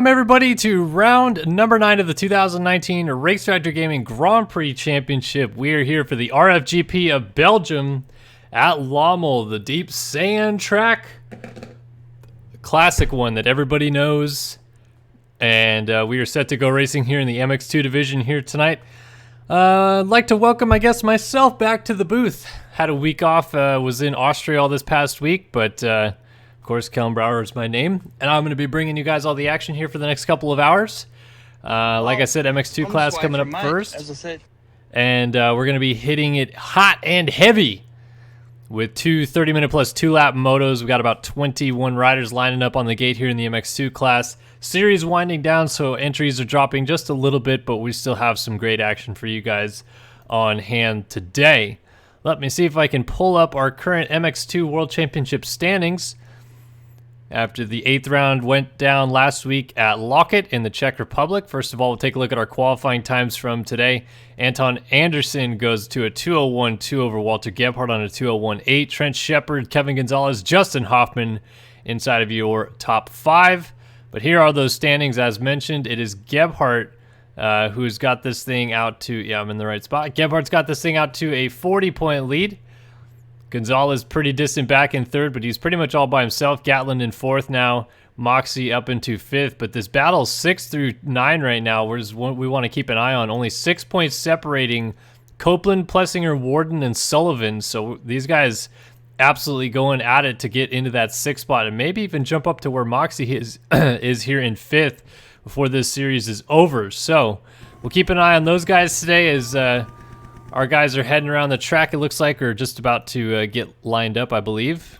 Welcome everybody to round number 9 of the 2019 Race Factor Gaming Grand Prix Championship. We are here for the RFGP of Belgium at Lommel, the deep sand track. The classic one that everybody knows. And we are set to go racing here in the MX2 division here tonight. I'd like to welcome, I guess, myself back to the booth. Had a week off, was in Austria all this past week, but of course, Kellen Brower is my name, and I'm going to be bringing you guys all the action here for the next couple of hours. Like I said, MX2 class coming up first, as I said. And we're going to be hitting it hot and heavy with two 30-minute plus 2-lap motos. We got about 21 riders lining up on the gate here in the MX2 class. Series winding down, so entries are dropping just a little bit, but we still have some great action for you guys on hand today. Let me see if I can pull up our current MX2 World Championship standings. After the 8th round went down last week at Locket in the Czech Republic. First of all, we'll take a look at our qualifying times from today. Anton Anderson goes to a 2:01.2 over Walter Gebhardt on a 2:01.8. Trent Shepard, Kevin Gonzalez, Justin Hoffman inside of your top 5. But here are those standings as mentioned. It is Gebhardt who's got this thing out to, yeah, I'm in the right spot. Gebhardt's got this thing out to a 40-point lead. Gonzalez pretty distant back in 3rd, but he's pretty much all by himself. Gatlin in 4th now. Moxie up into 5th. But this battle 6 through 9 right now, we want to keep an eye on. Only 6 points separating Copeland, Plessinger, Warden, and Sullivan. So these guys absolutely going at it to get into that 6th spot and maybe even jump up to where Moxie is here in 5th before this series is over. So we'll keep an eye on those guys today as our guys are heading around the track, it looks like, or just about to get lined up, I believe.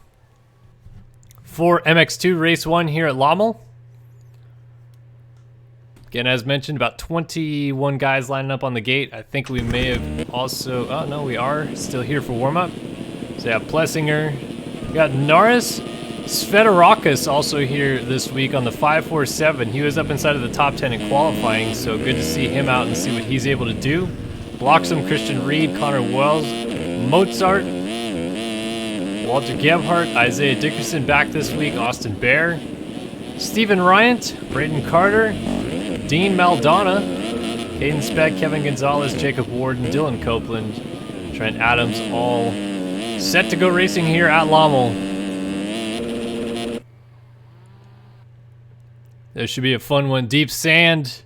For MX2 Race 1 here at Lommel. Again, as mentioned, about 21 guys lining up on the gate. I think we may have also... Oh, no, we are still here for warm-up. So, yeah, Plessinger. We got Norris. Svetorakis also here this week on the 547. He was up inside of the top 10 in qualifying, so good to see him out and see what he's able to do. Bloxham, Christian Reed, Connor Wells, Mozart, Walter Gebhardt, Isaiah Dickerson back this week, Austin Bear, Stephen Ryant, Braden Carter, Dean Maldonna, Hayden Speck, Kevin Gonzalez, Jacob Warden, Dylan Copeland, Trent Adams, all set to go racing here at Lommel. There should be a fun one. Deep sand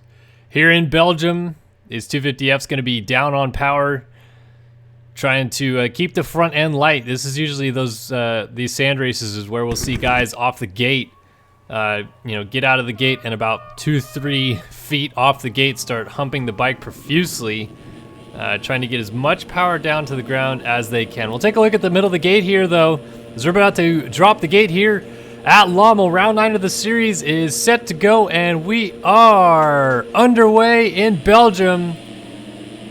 here in Belgium. His 250F's going to be down on power, trying to keep the front end light. This is usually these sand races is where we'll see guys off the gate, get out of the gate and about 2-3 feet off the gate start humping the bike profusely, trying to get as much power down to the ground as they can. We'll take a look at the middle of the gate here, though, as we're about to drop the gate here at Lommel. Round 9 of the series is set to go, and we are underway in Belgium.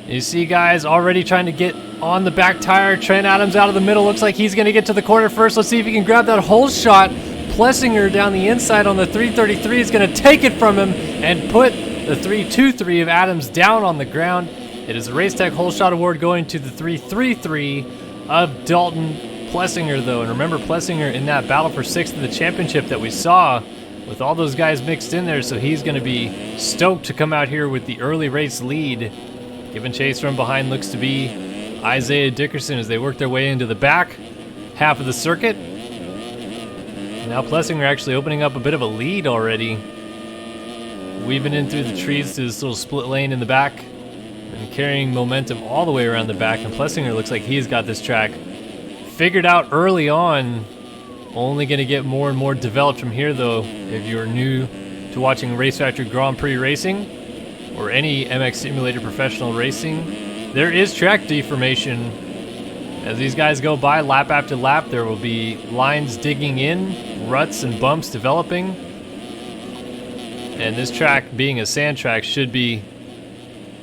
You see guys already trying to get on the back tire. Trent Adams out of the middle. Looks like he's going to get to the corner first. Let's see if he can grab that whole shot. Plessinger down the inside on the 333 is going to take it from him and put the 323 of Adams down on the ground. It is a Race Tech whole shot award going to the 333 of Dalton Plessinger, though. And remember, Plessinger in that battle for 6th in the championship that we saw with all those guys mixed in there, so he's going to be stoked to come out here with the early race lead. Giving chase from behind looks to be Isaiah Dickerson as they work their way into the back half of the circuit. Now Plessinger actually opening up a bit of a lead already, weaving in through the trees to this little split lane in the back and carrying momentum all the way around the back. And Plessinger looks like he's got this track figured out early on. Only going to get more and more developed from here, though. If you're new to watching Race Factor Grand Prix racing or any MX Simulator professional racing, there is track deformation. As these guys go by lap after lap, there will be lines digging in, ruts and bumps developing. And this track, being a sand track, should be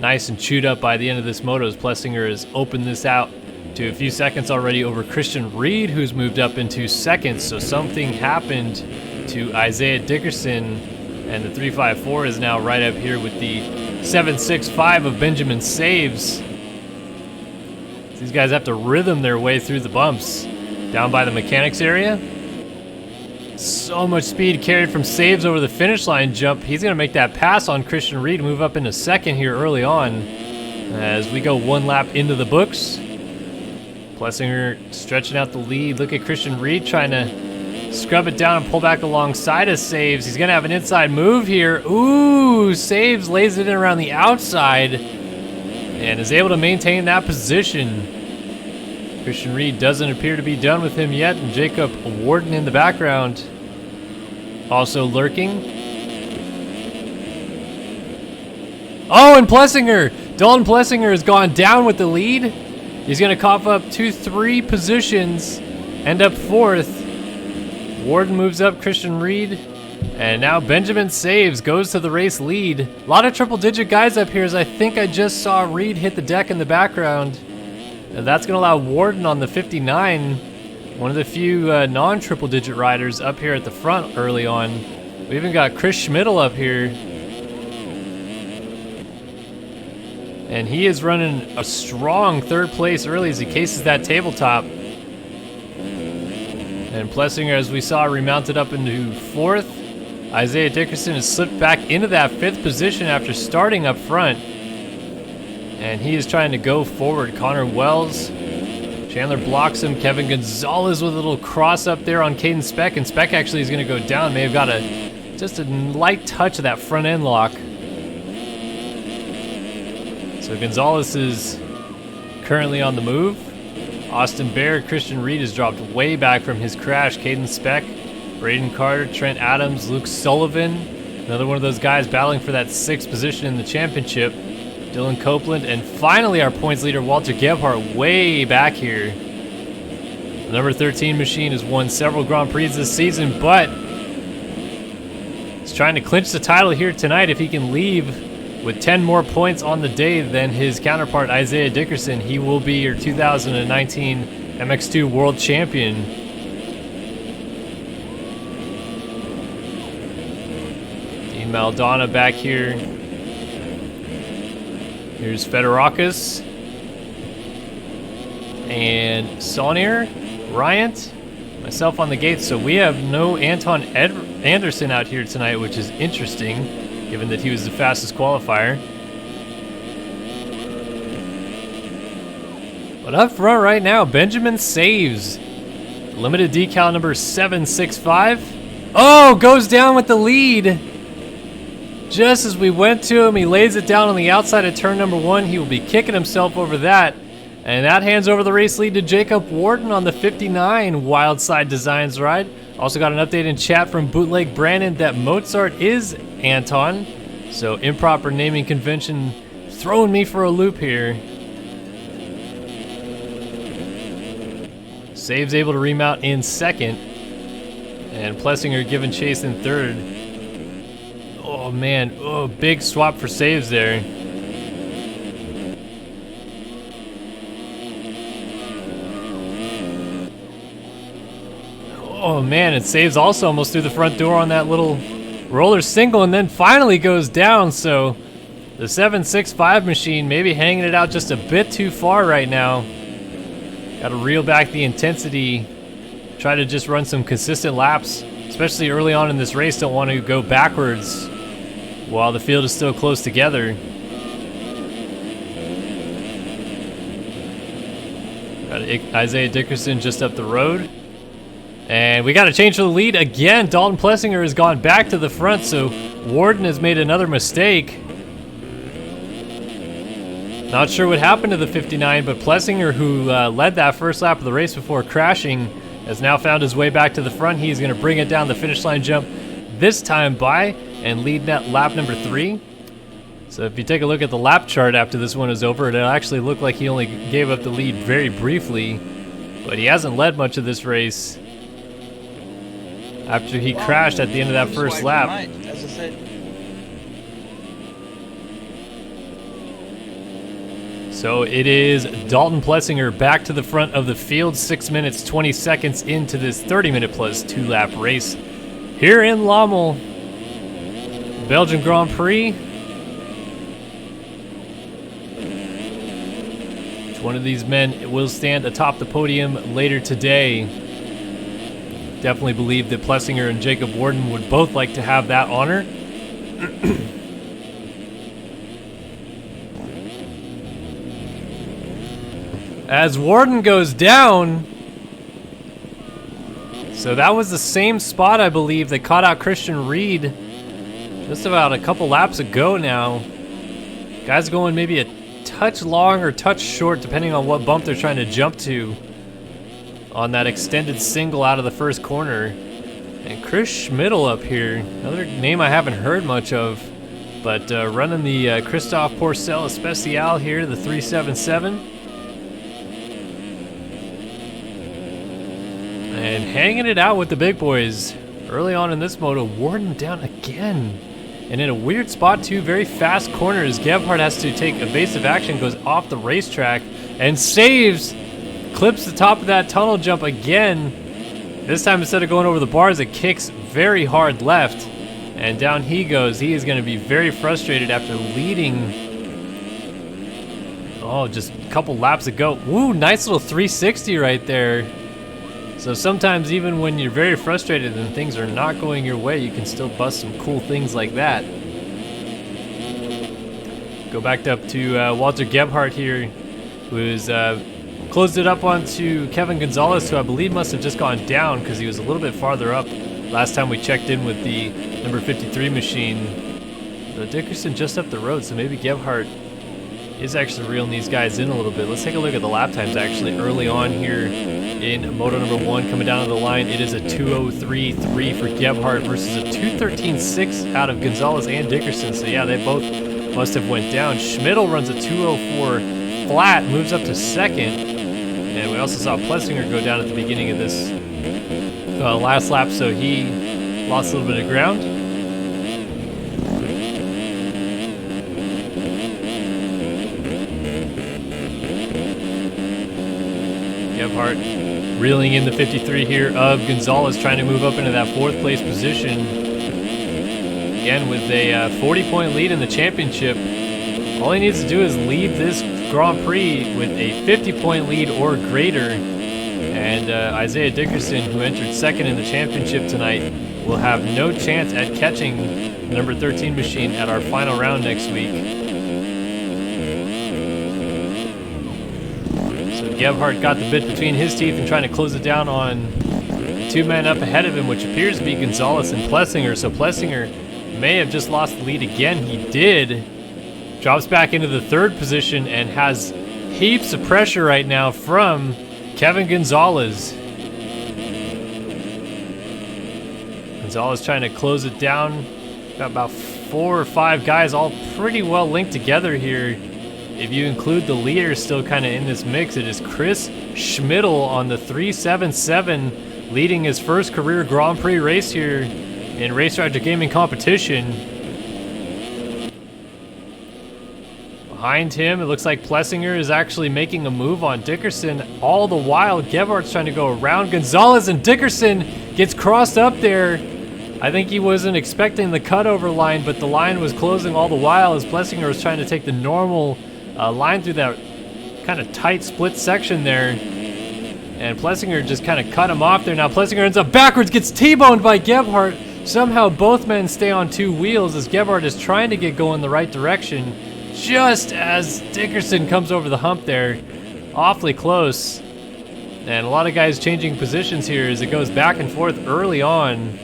nice and chewed up by the end of this moto, as Plessinger has opened this out to a few seconds already over Christian Reed, who's moved up into 2nd. So something happened to Isaiah Dickerson, and the 354 is now right up here with the 765 of Benjamin Saves. These guys have to rhythm their way through the bumps down by the mechanics area. So much speed carried from Saves over the finish line jump. He's going to make that pass on Christian Reed, move up into second here early on as we go one lap into the books. Plessinger stretching out the lead. Look at Christian Reed trying to scrub it down and pull back alongside of Saves. He's going to have an inside move here. Ooh, Saves lays it in around the outside and is able to maintain that position. Christian Reed doesn't appear to be done with him yet, and Jacob Warden in the background also lurking. Oh, and Plessinger! Dalton Plessinger has gone down with the lead. He's going to cough up 2-3 positions, end up fourth. Warden moves up Christian Reed, and now Benjamin Saves goes to the race lead. A lot of triple-digit guys up here, as I think I just saw Reed hit the deck in the background. And that's going to allow Warden on the 59, one of the few non-triple digit riders up here at the front early on. We even got Chris Schmidl up here. And he is running a strong third place early as he cases that tabletop. And Plessinger, as we saw, remounted up into fourth. Isaiah Dickerson has slipped back into that fifth position after starting up front. And he is trying to go forward. Connor Wells, Chandler blocks him. Kevin Gonzalez with a little cross up there on Caden Speck, and Speck actually is going to go down. May have got just a light touch of that front end lock. So Gonzalez is currently on the move. Austin Baird, Christian Reed has dropped way back from his crash. Caden Speck, Braden Carter, Trent Adams, Luke Sullivan, another one of those guys battling for that sixth position in the championship. Dylan Copeland, and finally our points leader, Walter Gebhardt, way back here. The number 13 machine has won several Grand Prix this season, but he's trying to clinch the title here tonight if he can leave with 10 more points on the day than his counterpart, Isaiah Dickerson. He will be your 2019 MX2 World Champion. Dean Maldonado back here. Here's Fedorakis and Saunier, Ryant, myself on the gates. So we have no Anton Anderson out here tonight, which is interesting, given that he was the fastest qualifier. But up front right now, Benjamin Saves. Limited decal number 765. Oh, goes down with the lead. Just as we went to him, he lays it down on the outside of turn number 1. He will be kicking himself over that. And that hands over the race lead to Jacob Warden on the 59 Wildside Designs ride. Also got an update in chat from Bootleg Brandon that Mozart is Anton. So improper naming convention throwing me for a loop here. Saves able to remount in second. And Plessinger giving chase in third. Oh man, oh, big swap for Saves there. Oh man, and Saves also almost through the front door on that little roller single and then finally goes down. So the 765 machine maybe hanging it out just a bit too far right now. Got to reel back the intensity, try to just run some consistent laps, especially early on in this race. Don't want to go backwards while the field is still close together. Got Isaiah Dickerson just up the road. And we got to change for the lead again. Dalton Plessinger has gone back to the front, so Warden has made another mistake. Not sure what happened to the 59, but Plessinger, who led that first lap of the race before crashing, has now found his way back to the front. He's going to bring it down the finish line jump this time by and lead that lap number 3. So if you take a look at the lap chart after this one is over, it'll actually look like he only gave up the lead very briefly, but he hasn't led much of this race after he crashed at the end of that first lap. As I said. So it is Dalton Plessinger back to the front of the field, 6 minutes 20 seconds into this 30-minute plus 2-lap race here in Lommel, Belgian Grand Prix. One of these men will stand atop the podium later today. definitely believe that Plessinger and Jacob Warden would both like to have that honor. As Warden goes down, so that was the same spot, I believe, that caught out Christian Reed just about a couple laps ago now. Guys going maybe a touch long or touch short, depending on what bump they're trying to jump to on that extended single out of the first corner. And Chris Schmidl up here, another name I haven't heard much of, but running the Christophe Pourcel Especial here, the 377. And hanging it out with the big boys early on in this moto. Warden down again. And in a weird spot too, very fast corners. Gebhardt has to take evasive action, goes off the racetrack and saves, clips the top of that tunnel jump again. This time instead of going over the bars, it kicks very hard left. And down he goes. He is going to be very frustrated after leading, oh, just a couple laps ago. Woo, nice little 360 right there. So sometimes even when you're very frustrated and things are not going your way, you can still bust some cool things like that. Go back up to Walter Gebhardt here, who's closed it up onto Kevin Gonzalez, who I believe must have just gone down because he was a little bit farther up last time we checked in with the number 53 machine. Though Dickerson just up the road, so maybe Gebhardt is actually reeling these guys in a little bit. Let's take a look at the lap times actually early on here in Moto number 1 coming down to the line. It is a 2:03.3 for Gebhardt versus a 2:13.6 out of Gonzalez and Dickerson. So yeah, they both must have went down. Schmidl runs a 2:04 flat, moves up to second. And we also saw Plessinger go down at the beginning of this last lap, so he lost a little bit of ground. Gebhardt reeling in the 53 here of Gonzalez, trying to move up into that 4th place position. Again, with a 40-point lead in the championship, all he needs to do is lead this Grand Prix with a 50-point lead or greater. And Isaiah Dickerson, who entered 2nd in the championship tonight, will have no chance at catching the number 13 machine at our final round next week. Gebhardt got the bit between his teeth and trying to close it down on the 2 men up ahead of him, which appears to be Gonzalez and Plessinger. So Plessinger may have just lost the lead again. He did. Drops back into the 3rd position and has heaps of pressure right now from Kevin Gonzalez. Gonzalez trying to close it down. Got about 4 or 5 guys all pretty well linked together here. If you include the leader still kind of in this mix, it is Chris Schmidl on the 377 leading his first career Grand Prix race here in Race Director Gaming competition. Behind him, it looks like Plessinger is actually making a move on Dickerson. All the while, Gebhardt's trying to go around Gonzalez, and Dickerson gets crossed up there. I think he wasn't expecting the cutover line, but the line was closing all the while as Plessinger was trying to take the normal line through that kind of tight split section there, and Plessinger just kind of cut him off there. Now Plessinger ends up backwards, gets T-boned by Gebhardt. Somehow both men stay on 2 wheels as Gebhardt is trying to get going the right direction, just as Dickerson comes over the hump there. Awfully close, and a lot of guys changing positions here as it goes back and forth early on.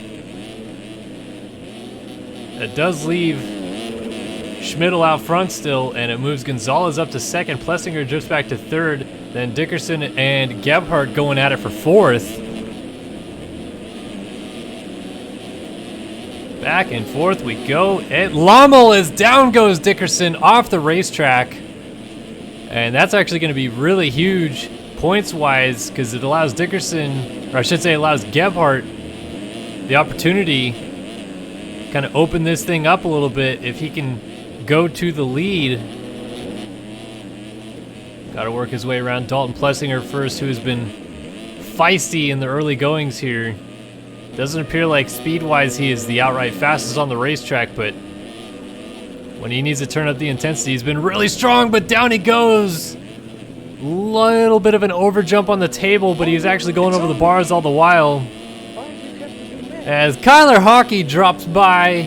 It does leave Schmidl out front still, and it moves Gonzalez up to 2nd. Plessinger drifts back to 3rd. Then Dickerson and Gebhardt going at it for 4th. Back and forth we go. And Lommel, as down goes Dickerson off the racetrack. And that's actually going to be really huge points-wise because it allows Dickerson, or I should say allows Gebhardt the opportunity to kind of open this thing up a little bit if he can go to the lead. Got to work his way around Dalton Plessinger first, who has been feisty in the early goings here. Doesn't appear like speed-wise he is the outright fastest on the racetrack, but when he needs to turn up the intensity, he's been really strong, but down he goes. Little bit of an overjump on the table, but he was actually going over the bars all the while. As Kyler Hockey drops by,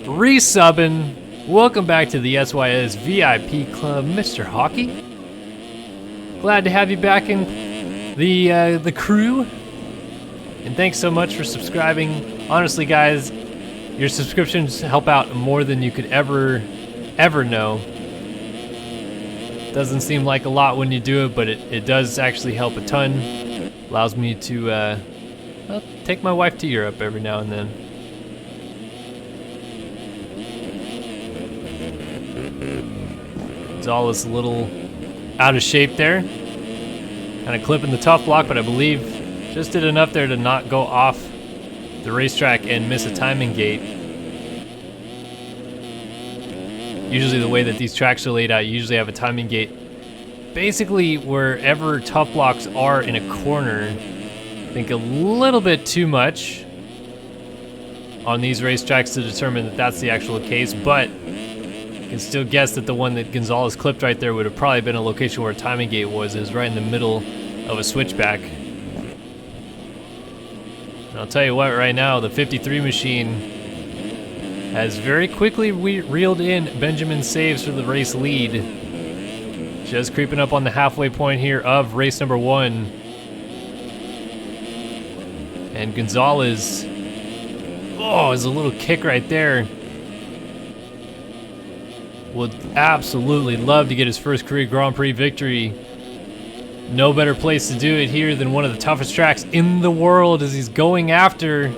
resubbing. Welcome back to the SYS VIP Club, Mr. Hockey. Glad to have you back in the crew. And thanks so much for subscribing. Honestly, guys, your subscriptions help out more than you could ever know. Doesn't seem like a lot when you do it, but it does actually help a ton. Allows me to well, take my wife to Europe every now and then. Gonzalez a little out of shape there. Kind of clipping the tough block, but I believe just did enough there to not go off the racetrack and miss a timing gate. Usually the way that these tracks are laid out, you usually have a timing gate. Basically, wherever tough blocks are in a corner, I think a little bit too much on these racetracks to determine that that's the actual case, but you can still guess that the one that Gonzalez clipped right there would have probably been a location where a timing gate was. It was right in the middle of a switchback. And I'll tell you what, right now, the 53 machine has very quickly reeled in Benjamin Saves for the race lead. Just creeping up on the halfway point here of race number 1. And Gonzalez, oh, is a little kick right there. Would absolutely love to get his first career Grand Prix victory. No better place to do it here than one of the toughest tracks in the world as he's going after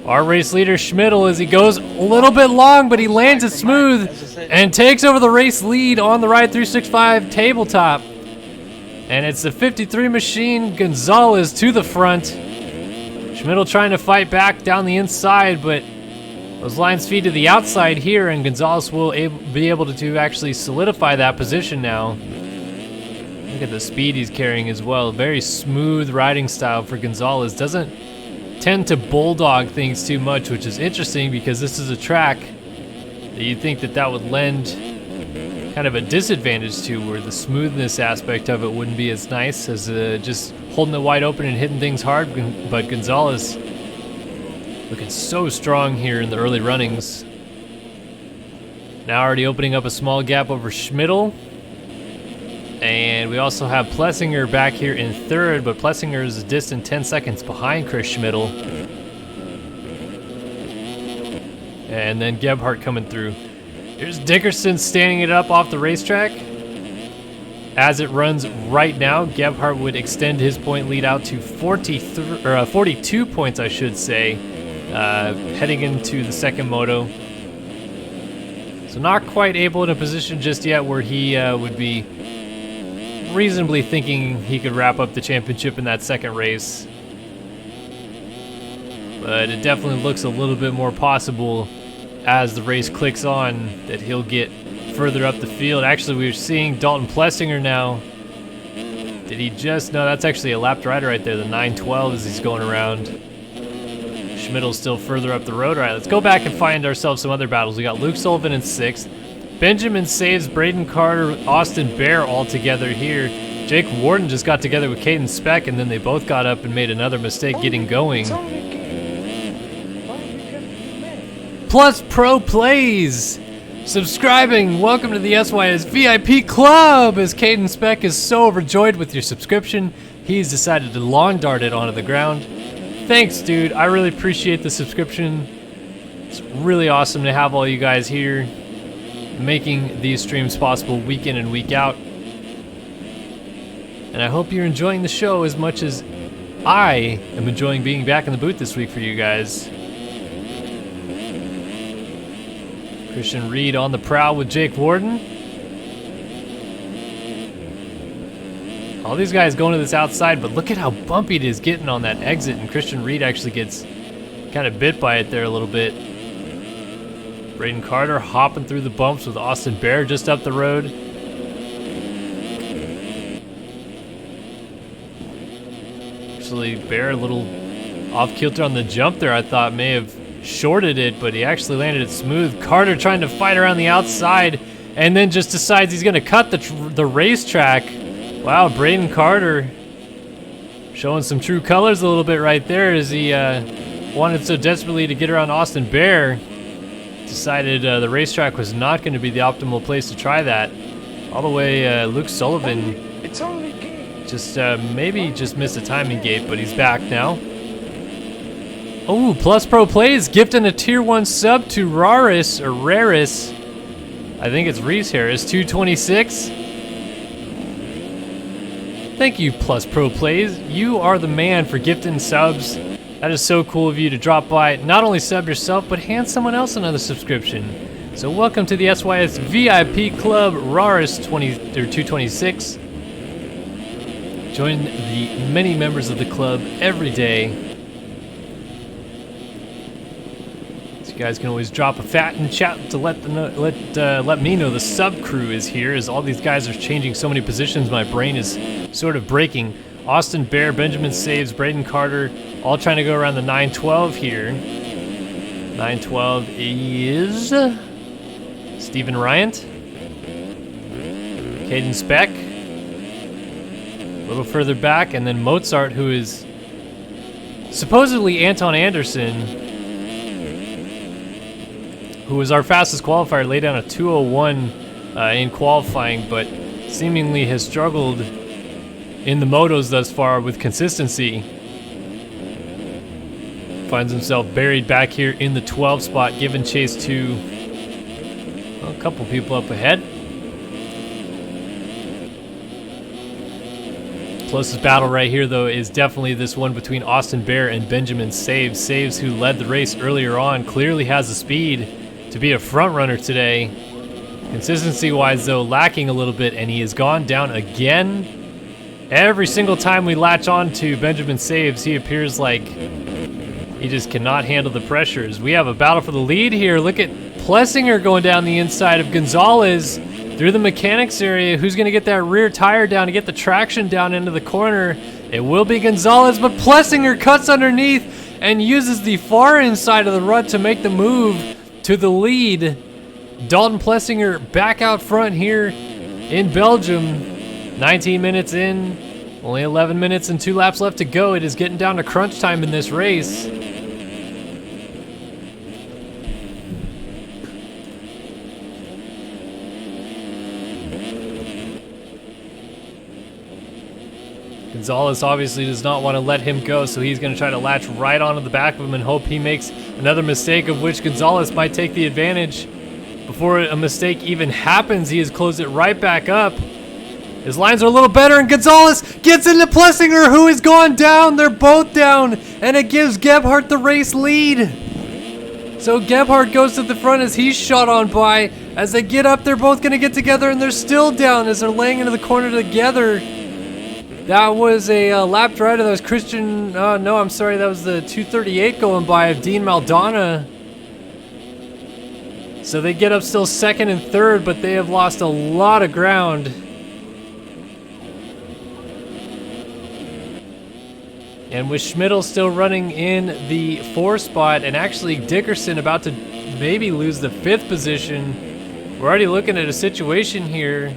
our race leader Schmidl as he goes a little bit long, but he lands it smooth and takes over the race lead on the Ride 365 tabletop. And it's the 53 machine, Gonzalez to the front. Schmidl trying to fight back down the inside, but those lines feed to the outside here, and Gonzalez will be able to actually solidify that position now. Look at the speed he's carrying as well. Very smooth riding style for Gonzalez. Doesn't tend to bulldog things too much, which is interesting because this is a track that you'd think that would lend kind of a disadvantage to, where the smoothness aspect of it wouldn't be as nice as just holding it wide open and hitting things hard. But Gonzalez looking so strong here in the early runnings. Now already opening up a small gap over Schmidl. And we also have Plessinger back here in third, but Plessinger is a distant 10 seconds behind Chris Schmidl. And then Gebhardt coming through. Here's Dickerson standing it up off the racetrack. As it runs right now, Gebhardt would extend his point lead out to 42 points, I should say, heading into the second moto. So not quite able in a position just yet where he would be reasonably thinking he could wrap up the championship in that second race. But it definitely looks a little bit more possible as the race clicks on that he'll get further up the field. Actually, we're seeing Dalton Plessinger now. Did he just? No, that's actually a lapped rider right there, the 912 as he's going around. Schmidl's still further up the road. All right, let's go back and find ourselves some other battles. We got Luke Sullivan in 6th. Benjamin Saves, Braden Carter, Austin Bear all together here. Jake Warden just got together with Caden Speck, and then they both got up and made another mistake getting going. Plus Pro Plays, subscribing. Welcome to the SYS VIP Club, as Caden Speck is so overjoyed with your subscription, he's decided to lawn dart it onto the ground. Thanks, dude. I really appreciate the subscription. It's really awesome to have all you guys here making these streams possible week in and week out. And I hope you're enjoying the show as much as I am enjoying being back in the booth this week for you guys. Christian Reed on the prowl with Jake Warden. All these guys going to this outside, but look at how bumpy it is getting on that exit, and Christian Reed actually gets kind of bit by it there a little bit. Braden Carter hopping through the bumps with Austin Bear just up the road. Actually, Bear a little off kilter on the jump there. I thought may have shorted it, but he actually landed it smooth. Carter trying to fight around the outside and then just decides he's going to cut the racetrack. Wow, Braden Carter showing some true colors a little bit right there as he wanted so desperately to get around Austin Bear, decided the racetrack was not going to be the optimal place to try that. All the way, Luke Sullivan just maybe just missed a timing gate, but he's back now. Oh, Plus Pro Plays gifting a Tier 1 sub to Raris, or Raris. I think it's Reese Harris, 226. Thank you, Plus Pro Plays. You are the man for gifting subs. That is so cool of you to drop by, not only sub yourself, but hand someone else another subscription. So welcome to the SYS VIP Club, Raris 226. Join the many members of the club every day. You guys can always drop a fat in chat to let me know the sub crew is here, as all these guys are changing so many positions. My brain is sort of breaking. Austin Bear, Benjamin Saves, Braden Carter, all trying to go around the 912 here. 912 is Stephen Ryant, Caden Speck, a little further back, and then Mozart, who is supposedly Anton Anderson, who was our fastest qualifier, laid down a 201 in qualifying, but seemingly has struggled in the motos thus far with consistency. Finds himself buried back here in the 12 spot, giving chase to a couple people up ahead. Closest battle right here, though, is definitely this one between Austin Bear and Benjamin Saves. Saves, who led the race earlier on, clearly has the speed to be a front runner today. Consistency-wise, though, lacking a little bit, and he has gone down again. Every single time we latch on to Benjamin Saves, he appears like he just cannot handle the pressures. We have a battle for the lead here. Look at Plessinger going down the inside of Gonzalez through the mechanics area. Who's going to get that rear tire down to get the traction down into the corner? It will be Gonzalez, but Plessinger cuts underneath and uses the far inside of the rut to make the move to the lead. Dalton Plessinger back out front here in Belgium. 19 minutes in, only 11 minutes and 2 laps left to go. It is getting down to crunch time in this race. Gonzalez obviously does not want to let him go, so he's going to try to latch right onto the back of him and hope he makes another mistake, of which Gonzalez might take the advantage. Before a mistake even happens, he has closed it right back up. His lines are a little better, and Gonzalez gets into Plessinger, who has gone down. They're both down, and it gives Gebhardt the race lead. So Gebhardt goes to the front as he's shot on by. As they get up, they're both going to get together, and they're still down as they're laying into the corner together. That was a lap rider. That was Christian. No, I'm sorry. That was the 238 going by of Dean Maldana. So they get up still second and third, but they have lost a lot of ground. And with Schmidl still running in the 4 spot, and actually Dickerson about to maybe lose the 5th position, we're already looking at a situation here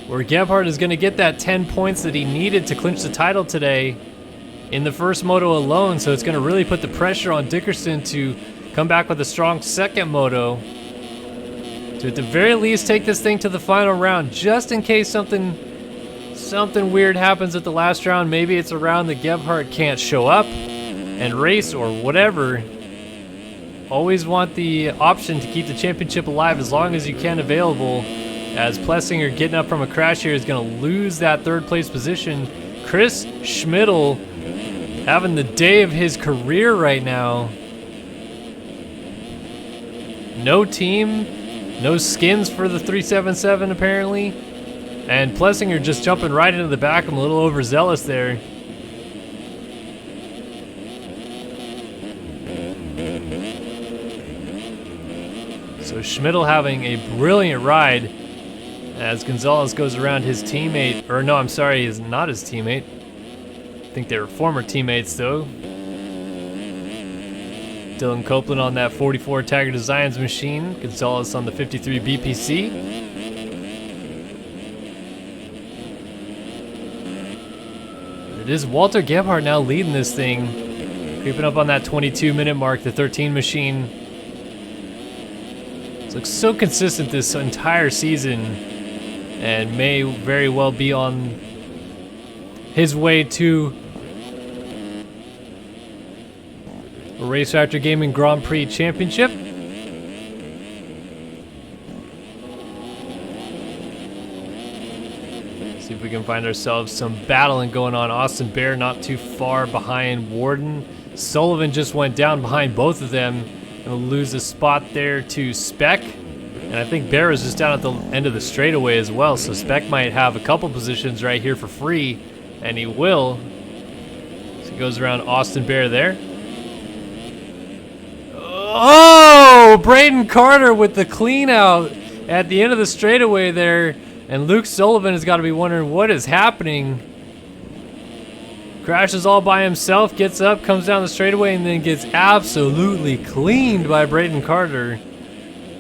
where Gebhardt is going to get that 10 points that he needed to clinch the title today in the first moto alone. So it's going to really put the pressure on Dickerson to come back with a strong second moto to at the very least take this thing to the final round, just in case something weird happens at the last round. Maybe it's a round that Gebhardt can't show up and race or whatever. Always want the option to keep the championship alive as long as you can available, as Plessinger getting up from a crash here is going to lose that 3rd place position. Chris Schmidl having the day of his career right now. No team, no skins for the 377 apparently. And Plessinger just jumping right into the back. I'm a little overzealous there. So Schmidl having a brilliant ride as Gonzalez goes around his teammate, or no, I'm sorry, he's not his teammate. I think they were former teammates though. Dylan Copeland on that 44 Tiger Designs machine, Gonzalez on the 53 BPC. It is Walter Gebhardt now leading this thing. Creeping up on that 22-minute mark, the 13 machine. It looks so consistent this entire season and may very well be on his way to a Race Factor Gaming Grand Prix Championship. See if we can find ourselves some battling going on. Austin Bear not too far behind Warden. Sullivan just went down behind both of them and will lose a spot there to Spec. And I think Bear is just down at the end of the straightaway as well, so Spec might have a couple positions right here for free, and he will. So he goes around Austin Bear there. Oh, Braden Carter with the clean out at the end of the straightaway there. And Luke Sullivan has got to be wondering what is happening. Crashes all by himself, gets up, comes down the straightaway, and then gets absolutely cleaned by Braden Carter,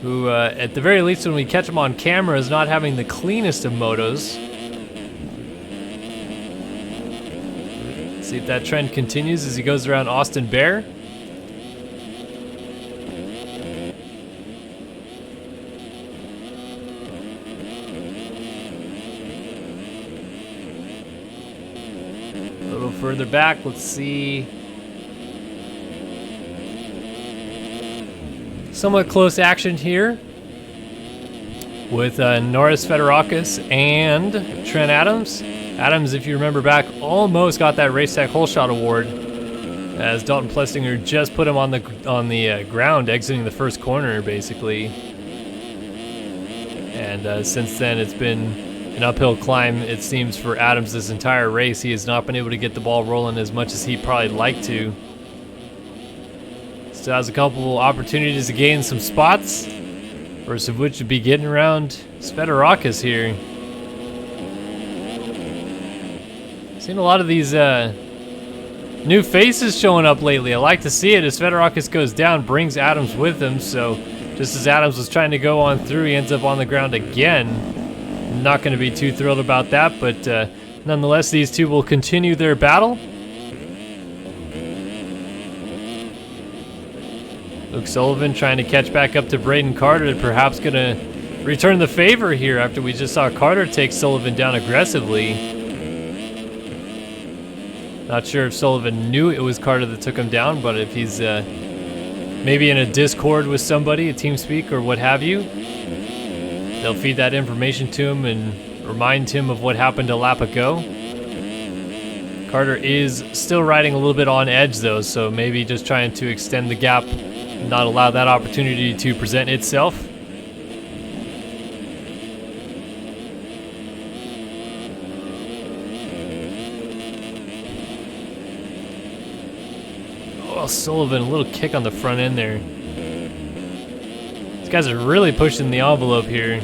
who, at the very least, when we catch him on camera, is not having the cleanest of motos. Let's see if that trend continues as he goes around Austin Bear. Further back, let's see. Somewhat close action here with Norris Federakis and Trent Adams. Adams, if you remember back, almost got that Race Tech Hole Shot Award as Dalton Plessinger just put him on the ground exiting the first corner, basically. And since then, it's been an uphill climb, it seems, for Adams this entire race. He has not been able to get the ball rolling as much as he'd probably like to. Still has a couple opportunities to gain some spots, first of which would be getting around Federakis here. Seen a lot of these new faces showing up lately. I like to see it as Federakis goes down, brings Adams with him, so just as Adams was trying to go on through, he ends up on the ground again. Not going to be too thrilled about that, but nonetheless, these two will continue their battle. Luke Sullivan trying to catch back up to Braden Carter, perhaps going to return the favor here after we just saw Carter take Sullivan down aggressively. Not sure if Sullivan knew it was Carter that took him down, but if he's maybe in a Discord with somebody, a TeamSpeak or what have you, they'll feed that information to him and remind him of what happened a lap ago. Carter is still riding a little bit on edge though, so maybe just trying to extend the gap, not allow that opportunity to present itself. Oh, Sullivan, a little kick on the front end there. Guys are really pushing the envelope here.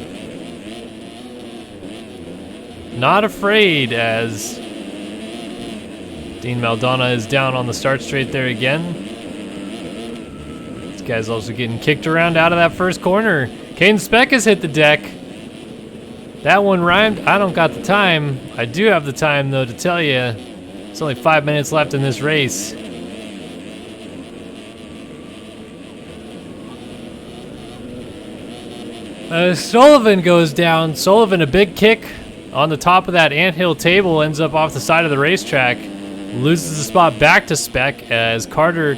Not afraid as Dean Maldonado is down on the start straight there again. This guy's also getting kicked around out of that first corner. Caden Speck has hit the deck. That one rhymed. I don't got the time. I do have the time though to tell you. It's only 5 minutes left in this race. Sullivan goes down. Sullivan, a big kick on the top of that anthill table, ends up off the side of the racetrack. Loses the spot back to Spec as Carter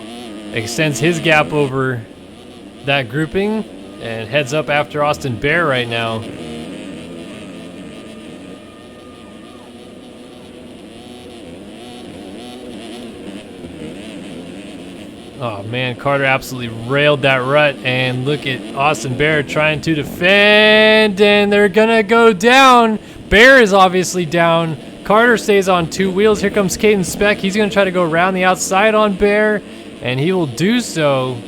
extends his gap over that grouping and heads up after Austin Bear right now. Oh man, Carter absolutely railed that rut, and look at Austin Bear trying to defend, and they're gonna go down. Bear is obviously down. Carter stays on two wheels. Here comes Caden Speck. He's gonna try to go around the outside on Bear, and he will do so.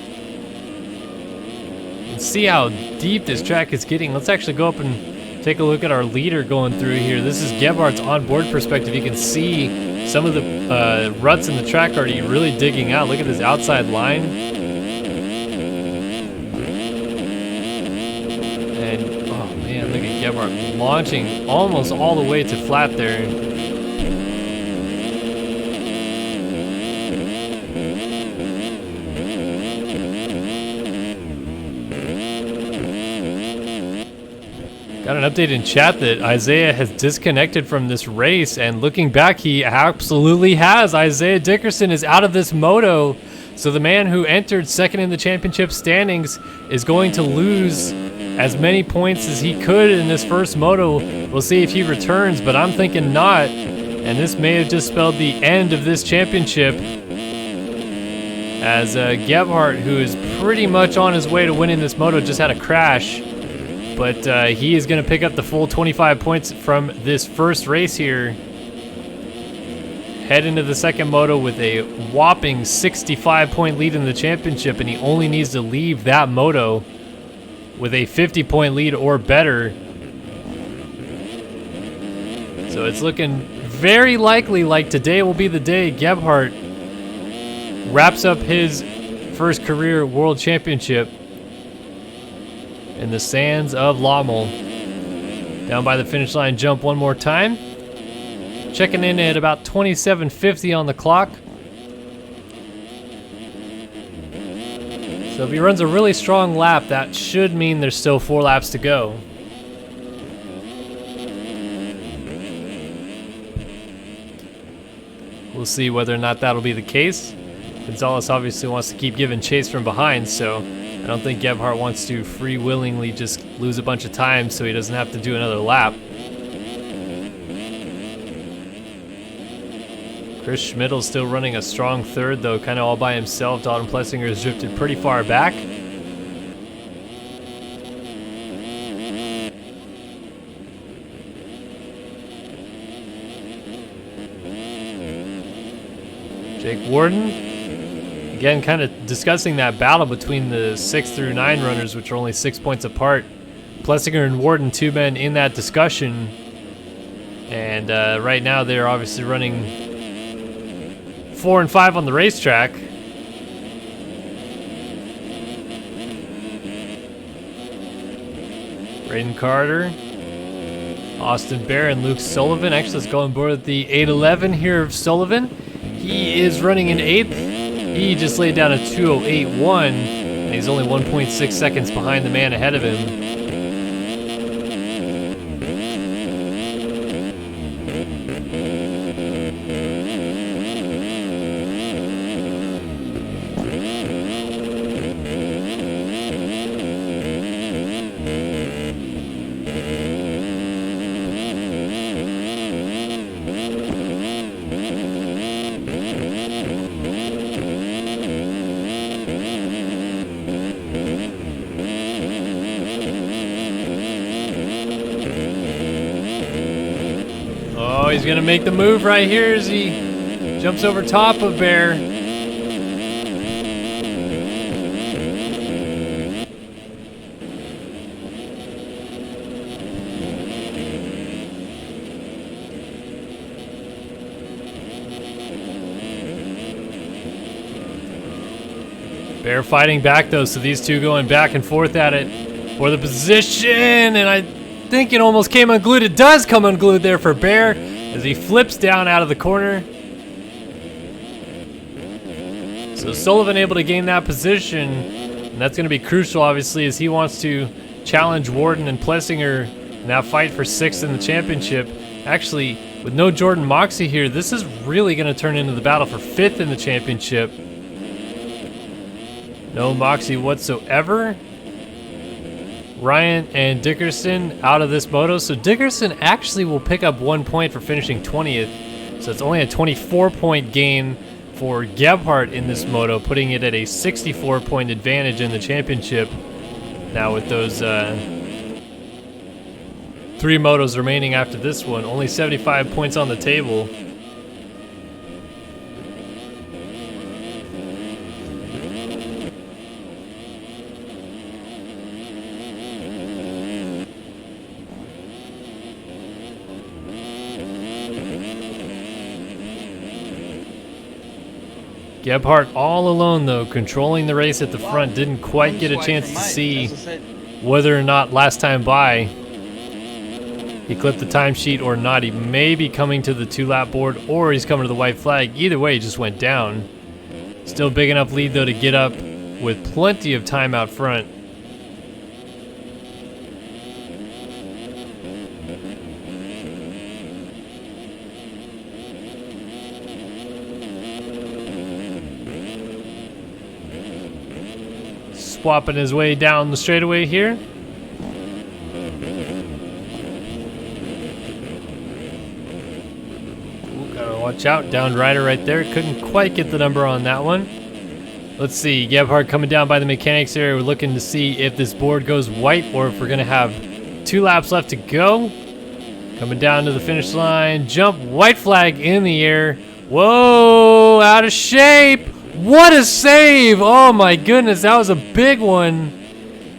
Let's see how deep this track is getting. Let's actually go up and take a look at our leader going through here. This is Gebhardt's onboard perspective. You can see some of the ruts in the track already really digging out. Look at this outside line. And, oh man, look at Gebhardt launching almost all the way to flat there. Got an update in chat that Isaiah has disconnected from this race, and looking back, he absolutely has. Isaiah Dickerson is out of this moto, so the man who entered second in the championship standings is going to lose as many points as he could in this first moto. We'll see if he returns, but I'm thinking not, and this may have just spelled the end of this championship, as Gebhardt, who is pretty much on his way to winning this moto, just had a crash. But he is going to pick up the full 25 points from this first race here. Head into the second moto with a whopping 65-point lead in the championship, and he only needs to leave that moto with a 50-point lead or better. So it's looking very likely like today will be the day Gebhardt wraps up his first career world championship in the sands of Lommel. Down by the finish line jump one more time. Checking in at about 27:50 on the clock. So if he runs a really strong lap, that should mean there's still 4 laps to go. We'll see whether or not that'll be the case. Gonzalez obviously wants to keep giving chase from behind, so I don't think Gebhardt wants to free-willingly just lose a bunch of time so he doesn't have to do another lap. Chris Schmidl's still running a strong third, though, kind of all by himself. Dalton Plessinger has drifted pretty far back. Jake Warden. Again, kind of discussing that battle between the 6 through 9 runners, which are only 6 points apart. Plessinger and Warden, 2 men in that discussion. And right now they're obviously running 4 and 5 on the racetrack. Braden Carter, Austin Bear, and Luke Sullivan. Actually, let's go on board with the 811 here of Sullivan. He is running in 8th. He just laid down a 2:08.1, and he's only 1.6 seconds behind the man ahead of him. He's gonna make the move right here as he jumps over top of Bear. Bear fighting back though, so these two going back and forth at it for the position, and I think it almost came unglued. It does come unglued there for Bear as he flips down out of the corner. So Sullivan able to gain that position, and that's going to be crucial obviously as he wants to challenge Warden and Plessinger in that fight for 6th in the championship. Actually, with no Jordan Moxey here, this is really going to turn into the battle for 5th in the championship. No Moxey whatsoever. Ryan and Dickerson out of this moto. So Dickerson actually will pick up 1 point for finishing 20th. So it's only a 24-point gain for Gebhardt in this moto, putting it at a 64-point advantage in the championship. Now with those 3 motos remaining after this one, only 75 points on the table. Gebhardt all alone though, controlling the race at the front. Didn't quite get a chance to see whether or not last time by he clipped the timesheet or not. He may be coming to the 2-lap board or he's coming to the white flag. Either way, he just went down. Still big enough lead though to get up with plenty of time out front. swapping his way down the straightaway here. Ooh, gotta watch out. Down rider right there. Couldn't quite get the number on that one. Let's see. Gebhardt coming down by the mechanics area. We're looking to see if this board goes white or if we're going to have 2 laps left to go. Coming down to the finish line. Jump. White flag in the air. Whoa. Out of shape. What a save. Oh my goodness. That was a big one.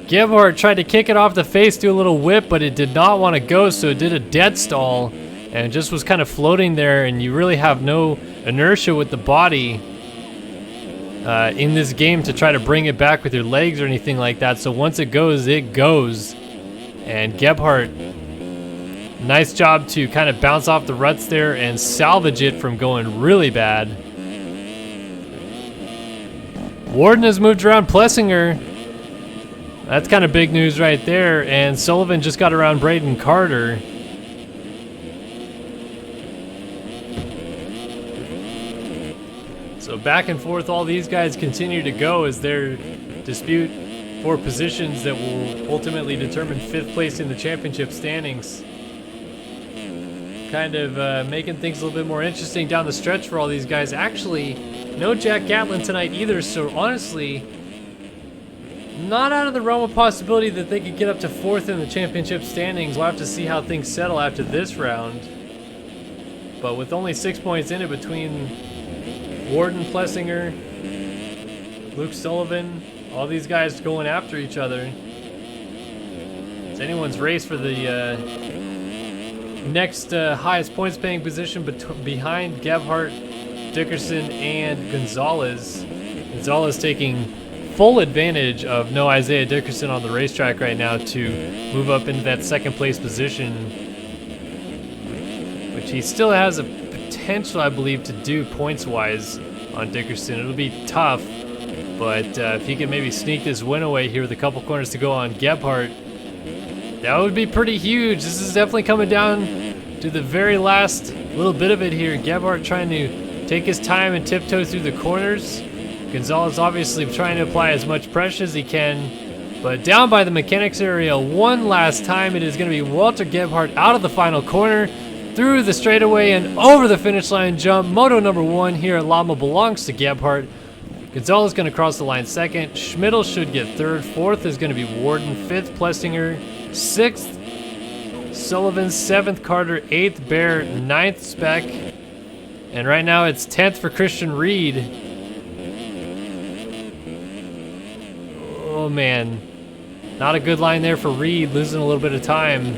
Gebhardt tried to kick it off the face, do a little whip, but it did not want to go, so it did a dead stall and just was kind of floating there, and you really have no inertia with the body in this game to try to bring it back with your legs or anything like that. So once it goes, it goes. And Gebhardt, nice job to kind of bounce off the ruts there and salvage it from going really bad. Warden has moved around Plessinger. That's kind of big news right there. And Sullivan just got around Braden Carter. So back and forth, all these guys continue to go as their dispute for positions that will ultimately determine 5th place in the championship standings. Kind of making things a little bit more interesting down the stretch for all these guys. Actually, no Jack Gatlin tonight either, so honestly, not out of the realm of possibility that they could get up to 4th in the championship standings. We'll have to see how things settle after this round. But with only 6 points in it between Warden, Plessinger, Luke Sullivan, all these guys going after each other. It's anyone's race for the next highest points paying position behind Gebhardt, Dickerson, and Gonzalez. Gonzalez taking full advantage of no Isaiah Dickerson on the racetrack right now to move up into that 2nd place position, which he still has a potential, I believe, to do points-wise on Dickerson. It'll be tough, but if he can maybe sneak this win away here with a couple corners to go on Gebhardt, that would be pretty huge. This is definitely coming down to the very last little bit of it here. Gebhardt trying to take his time and tiptoe through the corners. Gonzalez obviously trying to apply as much pressure as he can, but down by the mechanics area one last time. It is going to be Walter Gebhardt out of the final corner, through the straightaway and over the finish line jump. Moto number 1 here at Lommel belongs to Gebhardt. Gonzalez going to cross the line 2nd. Schmidl should get 3rd. 4th is going to be Warden. 5th, Plessinger. 6th, Sullivan. 7th, Carter. 8th, Bear. 9th, Speck. And right now it's 10th for Christian Reed. Oh man, not a good line there for Reed, losing a little bit of time.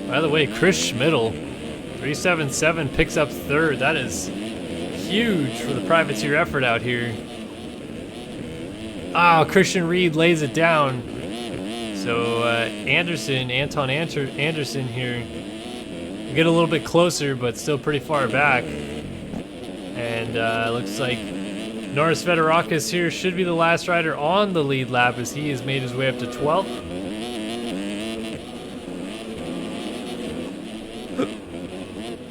By the way, Chris Schmidl, 377, picks up 3rd. That is huge for the privateer effort out here. Ah, Christian Reed lays it down. So Anton Anderson here, get a little bit closer, but still pretty far back. And looks like Norris Fedorakis here should be the last rider on the lead lap as he has made his way up to 12th.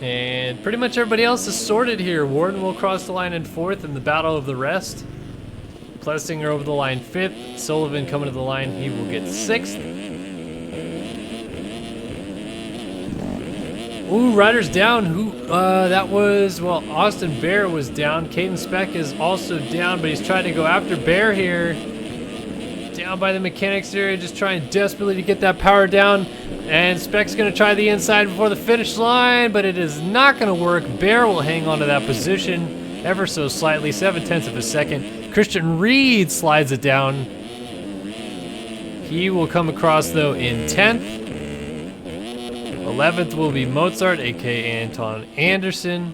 And pretty much everybody else is sorted here. Warden will cross the line in 4th in the battle of the rest. Plessinger over the line 5th. Sullivan coming to the line, he will get 6th. Ooh, riders down. Who? That was, well, Austin Bear was down. Caden Speck is also down, but he's trying to go after Bear here. Down by the mechanics area, just trying desperately to get that power down. And Speck's going to try the inside before the finish line, but it is not going to work. Bear will hang on to that position ever so slightly, 0.7 of a second. Christian Reed slides it down. He will come across, though, in 10th. 11th will be Mozart, aka Anton Anderson,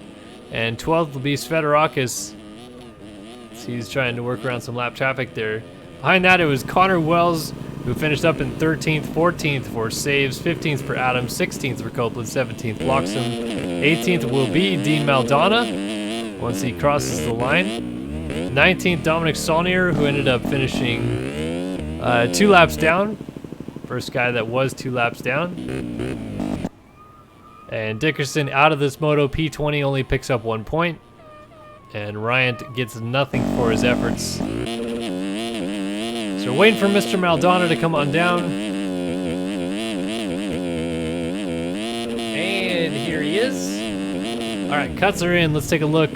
and 12th will be Svedorakis. He's trying to work around some lap traffic there. Behind that, it was Connor Wells, who finished up in 13th, 14th for Saves, 15th for Adams, 16th for Copeland, 17th Bloxham, 18th will be Dean Maldana once he crosses the line, 19th Dominic Saulnier, who ended up finishing 2 laps down, first guy that was 2 laps down. And Dickerson out of this Moto P20 only picks up 1 point. And Ryant gets nothing for his efforts. So we're waiting for Mr. Maldonado to come on down. And here he is. All right, cuts are in. Let's take a look.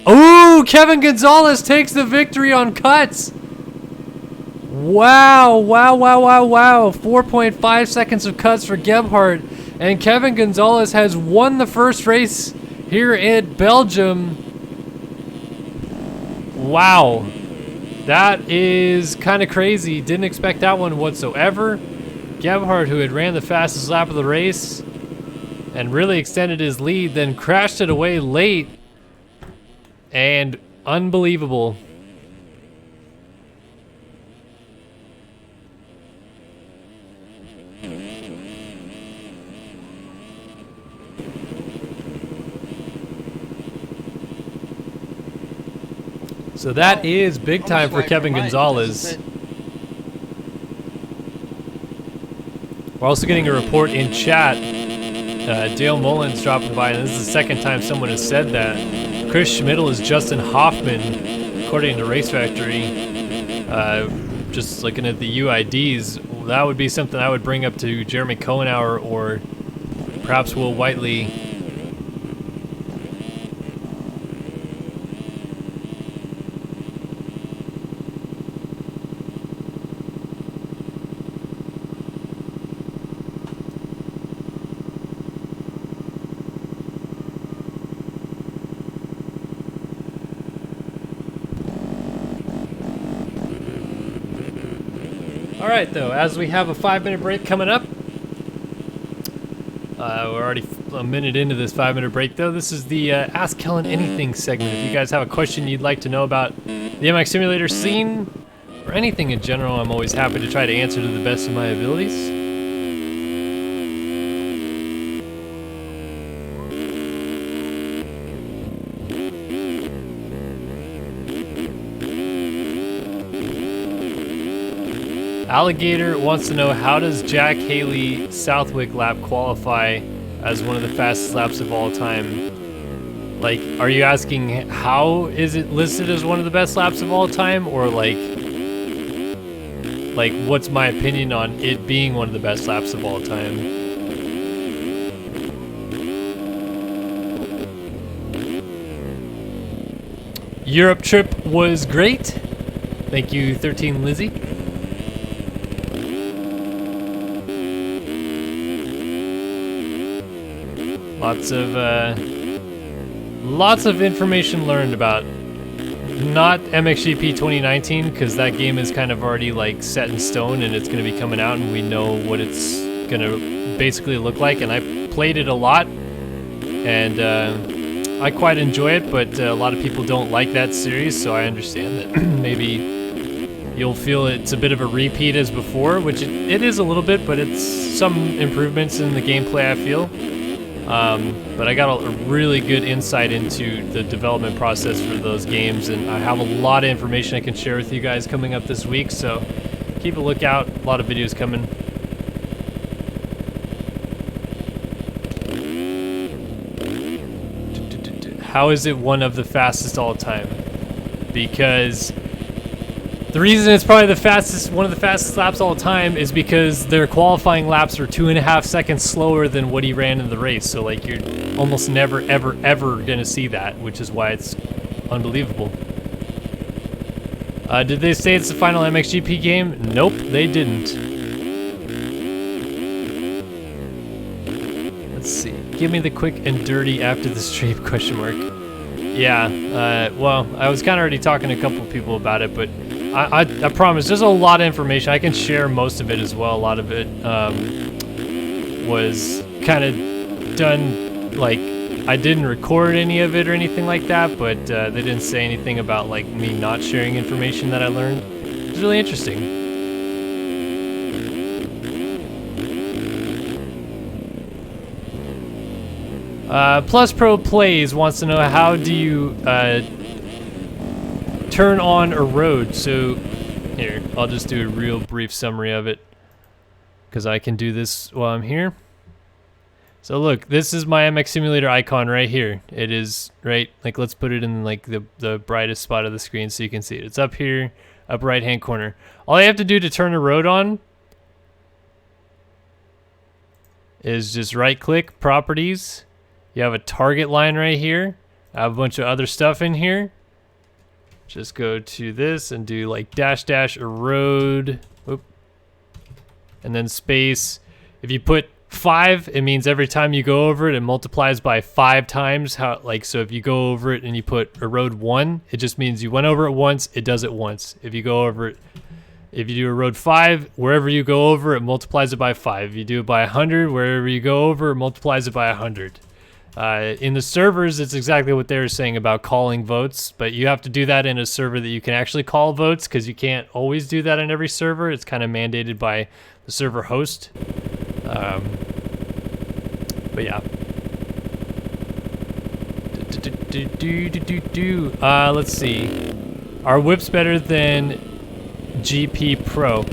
Oh, Kevin Gonzalez takes the victory on cuts. Wow, wow, wow, wow, wow. 4.5 seconds of cuts for Gebhardt. And Kevin Gonzalez has won the first race here at Belgium. Wow. That is kind of crazy. Didn't expect that one whatsoever. Gebhardt, who had ran the fastest lap of the race and really extended his lead, then crashed it away late. And unbelievable. So that is big time for Kevin Gonzalez. We're also getting a report in chat. Dale Mullins dropping by, and this is the second time someone has said that. Chris Schmidl is Justin Hoffman, according to Race Factory. Just looking at the UIDs, that would be something I would bring up to Jeremy Cohenauer or perhaps Will Whiteley. Alright though, as we have a 5-minute break coming up. We're already a minute into this 5-minute break though. This is the Ask Kellen Anything segment. If you guys have a question you'd like to know about the MX Simulator scene, or anything in general, I'm always happy to try to answer to the best of my abilities. Alligator wants to know, how does Jack Haley Southwick lap qualify as one of the fastest laps of all time? Like, are you asking how is it listed as one of the best laps of all time, or like what's my opinion on it being one of the best laps of all time? Europe trip was great. Thank you, 13 Lizzie. Lots of information learned about not MXGP 2019, because that game is kind of already like set in stone and it's going to be coming out and we know what it's going to basically look like. And I played it a lot and I quite enjoy it, but a lot of people don't like that series, so I understand that maybe you'll feel it's a bit of a repeat as before, which it is a little bit, but it's some improvements in the gameplay, I feel. But I got a really good insight into the development process for those games, and I have a lot of information I can share with you guys coming up this week, so keep a lookout. A lot of videos coming. How is it one of the fastest all time? Because the reason it's probably one of the fastest laps all time is because their qualifying laps are 2.5 seconds slower than what he ran in the race. So like, you're almost never, ever, ever gonna see that, which is why it's unbelievable. Did they say it's the final MXGP game? Nope, they didn't. Let's see. Give me the quick and dirty after the stream, question mark. Yeah, well, I was kind of already talking to a couple people about it, but I promise, there's a lot of information. I can share most of it as well. A lot of it was kind of done, like, I didn't record any of it or anything like that, but they didn't say anything about like me not sharing information that I learned. It's really interesting. Plus Pro Plays wants to know, how do you turn on a road? So here, I'll just do a real brief summary of it. because I can do this while I'm here. So look, this is my MX Simulator icon right here. It is right, like let's put it in like the brightest spot of the screen so you can see it. It's up here, upper right hand corner. All I have to do to turn a road on is just right click, properties. You have a target line right here. I have a bunch of other stuff in here. Just go to this and do like dash dash road. Oop. And then space. If you put 5, it means every time you go over it, it multiplies by 5 times. How, like, so if you go over it and you put a road 1, it just means you went over it once, it does it once. If you go over it, if you do a road 5, wherever you go over, it multiplies it by 5. If you do it by 100, wherever you go over, it multiplies it by 100. In the servers, it's exactly what they were saying about calling votes, but you have to do that in a server that you can actually call votes, because you can't always do that in every server. It's kind of mandated by the server host. But yeah. Let's see. Are whips better than GP Pro?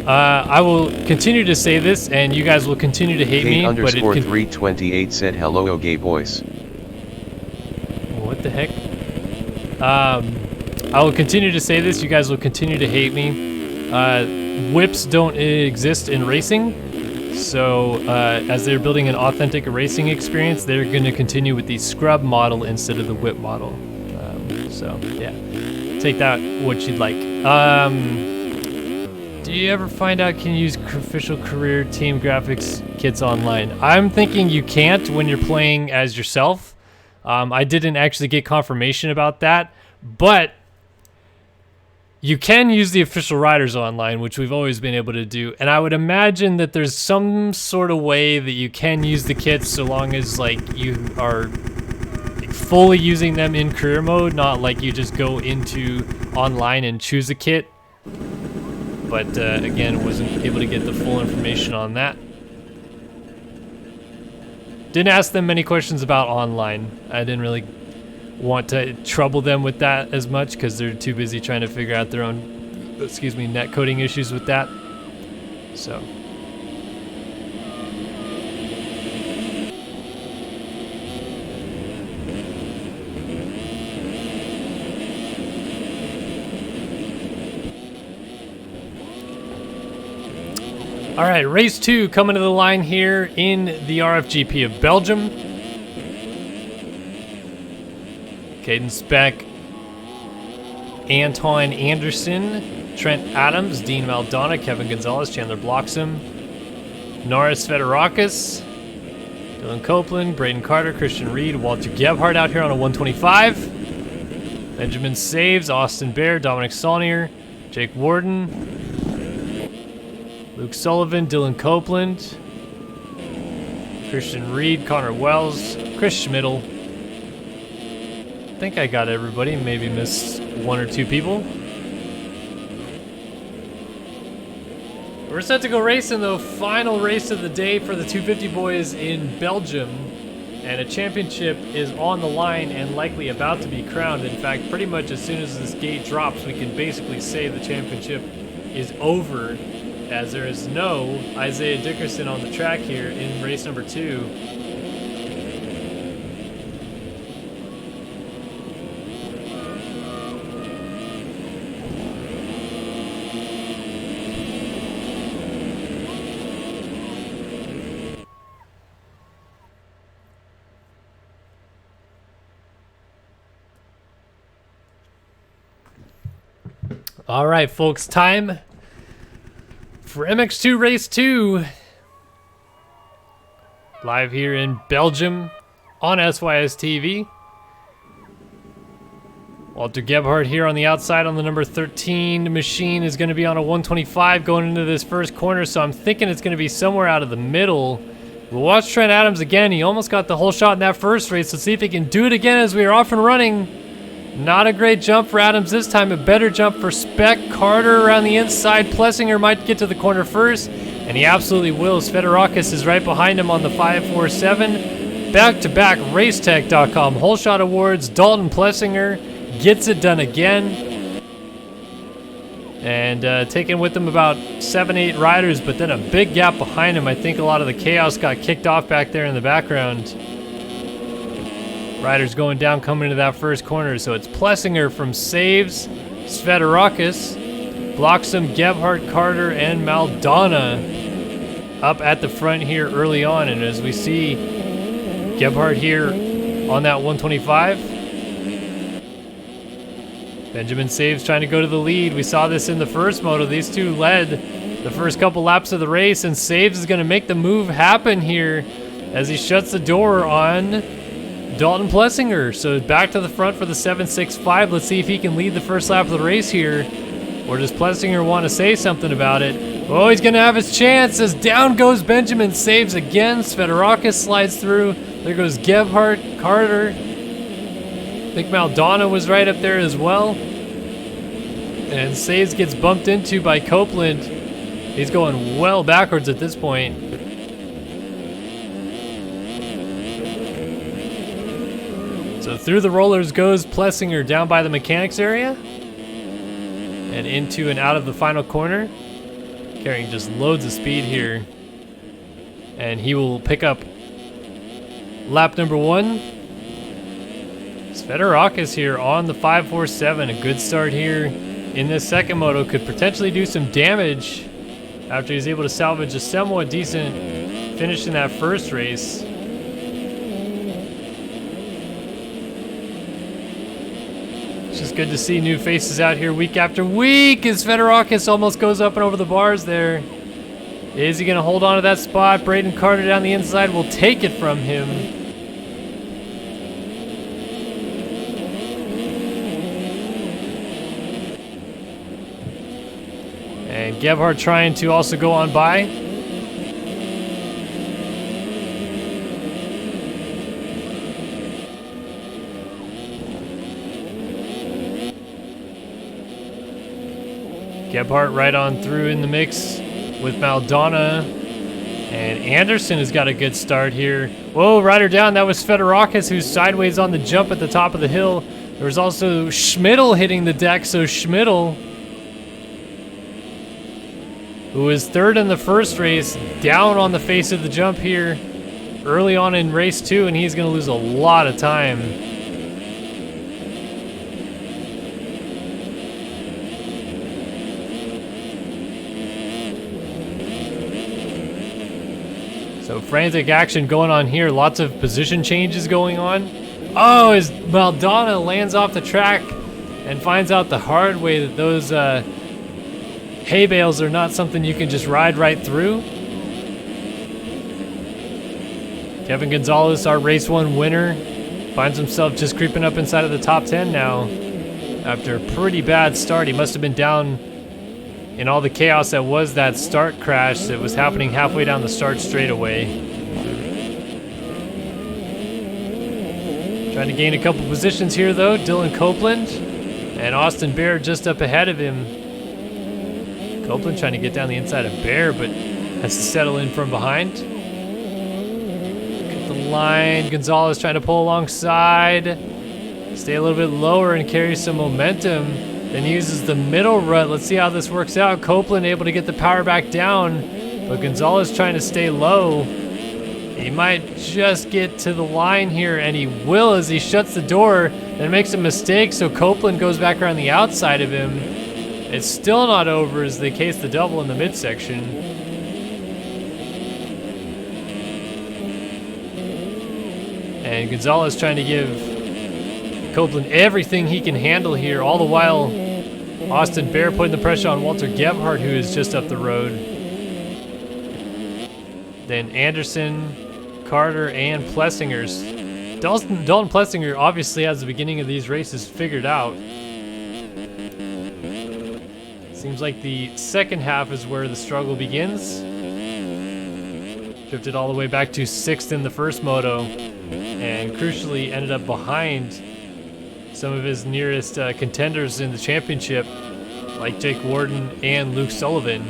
I will continue to say this, and you guys will continue to hate me. But it _328 said hello, okay boys. What the heck? I will continue to say this. You guys will continue to hate me. Whips don't exist in racing. So as they're building an authentic racing experience, they're going to continue with the scrub model instead of the whip model. So yeah, take that what you'd like. Do you ever find out can you use official career team graphics kits online? I'm thinking you can't when you're playing as yourself. I didn't actually get confirmation about that, but you can use the official riders online, which we've always been able to do. And I would imagine that there's some sort of way that you can use the kits so long as like you are fully using them in career mode, not like you just go into online and choose a kit. But again, wasn't able to get the full information on that. Didn't ask them many questions about online. I didn't really want to trouble them with that as much because they're too busy trying to figure out their own, excuse me, net coding issues with that. So. All right, race 2 coming to the line here in the RFGP of Belgium. Caden Speck, Anton Anderson, Trent Adams, Dean Maldonado, Kevin Gonzalez, Chandler Bloxham, Norris Federakis, Dylan Copeland, Braden Carter, Christian Reed, Walter Gebhardt out here on a 125. Benjamin Saves, Austin Bear, Dominic Saulnier, Jake Warden, Luke Sullivan, Dylan Copeland, Christian Reed, Connor Wells, Chris Schmidl. I think I got everybody, maybe missed 1 or 2 people. We're set to go racing the final race of the day for the 250 boys in Belgium, and a championship is on the line and likely about to be crowned. In fact, pretty much as soon as this gate drops, we can basically say the championship is over, as there is no Isaiah Dickerson on the track here in race number 2. All right, folks, time for MX2 Race 2. Live here in Belgium on SYS TV. Walter Gebhardt here on the outside on the number 13 machine is going to be on a 125 going into this first corner, so I'm thinking it's going to be somewhere out of the middle. We'll watch Trent Adams again. He almost got the whole shot in that first race. Let's see if he can do it again as we are off and running. Not a great jump for Adams this time. A better jump for Speck. Carter around the inside. Plessinger might get to the corner first, and he absolutely will. Federakis is right behind him on the 547. Back-to-back Racetech.com Whole Shot Awards. Dalton Plessinger gets it done again. and taking with him about 7-8 riders, but then a big gap behind him. I think a lot of the chaos got kicked off back there in the background. Riders going down, coming into that first corner. So it's Plessinger from Saves, Svetorakis, blocks him, Gebhardt, Carter, and Maldonado up at the front here early on. And as we see Gebhardt here on that 125. Benjamin Saves trying to go to the lead. We saw this in the first moto. These two led the first couple laps of the race, and Saves is going to make the move happen here as he shuts the door on Dalton Plessinger. So back to the front for the 765. Let's see if he can lead the first lap of the race here. Or does Plessinger want to say something about it? Oh, he's going to have his chance as down goes Benjamin Saves again. Svetorakis slides through. There goes Gebhardt, Carter. I think Maldonado was right up there as well. And Saves gets bumped into by Copeland. He's going well backwards at this point. So through the rollers goes Plessinger down by the mechanics area. And into and out of the final corner. Carrying just loads of speed here. And he will pick up lap number 1. Svetorakis here on the 547. A good start here in this second moto. Could potentially do some damage after he's able to salvage a somewhat decent finish in that first race. It's just good to see new faces out here week after week as Svetorakis almost goes up and over the bars there. Is he going to hold on to that spot? Braden Carter down the inside will take it from him. And Gebhardt trying to also go on by. Gebhardt right on through in the mix with Maldonado. And Anderson has got a good start here. Whoa, rider down. That was Svetorakis, who's sideways on the jump at the top of the hill. There was also Schmidl hitting the deck, so Schmidl, who was third in the first race, down on the face of the jump here early on in race 2, and he's going to lose a lot of time. So frantic action going on here, lots of position changes going on. Oh, as Maldonado lands off the track and finds out the hard way that those hay bales are not something you can just ride right through. Kevin Gonzalez, our race 1 winner, finds himself just creeping up inside of the top 10 now after a pretty bad start. He must have been down in all the chaos that was that start crash that was happening halfway down the start straightaway. Trying to gain a couple positions here though. Dylan Copeland and Austin Bear just up ahead of him. Copeland trying to get down the inside of Bear, but has to settle in from behind. Cut the line. Gonzalez trying to pull alongside. Stay a little bit lower and carry some momentum. Then uses the middle rut. Let's see how this works out. Copeland able to get the power back down, but Gonzalez trying to stay low. He might just get to the line here, and he will as he shuts the door, then makes a mistake, so Copeland goes back around the outside of him. It's still not over as they case the double in the midsection. And Gonzalez trying to give Copeland everything he can handle here, all the while Austin Bear putting the pressure on Walter Gebhardt, who is just up the road. Then Anderson, Carter, and Plessingers. Dalton Plessinger obviously has the beginning of these races figured out. Seems like the second half is where the struggle begins. Drifted all the way back to 6th in the first moto, and crucially ended up behind some of his nearest contenders in the championship, like Jake Warden and Luke Sullivan.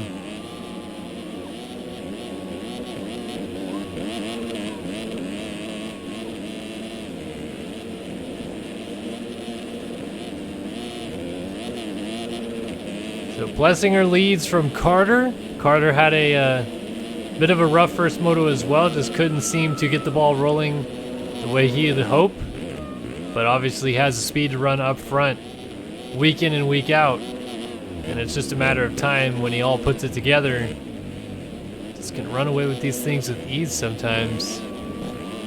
So Plessinger leads from Carter. Carter had a bit of a rough first moto as well, just couldn't seem to get the ball rolling the way he had hoped, but obviously has the speed to run up front week in and week out, and it's just a matter of time when he all puts it together. Just can run away with these things with ease sometimes.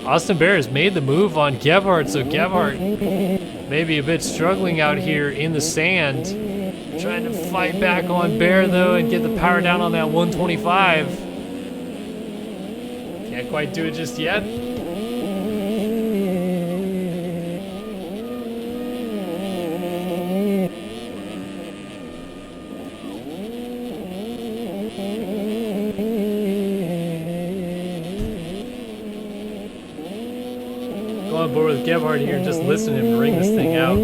Austin Bear has made the move on Gebhardt, so Gebhardt maybe a bit struggling out here in the sand, trying to fight back on Bear though and get the power down on that 125. Can't quite do it just yet. Go on board with Gebhardt here and just listen to him ring this thing out.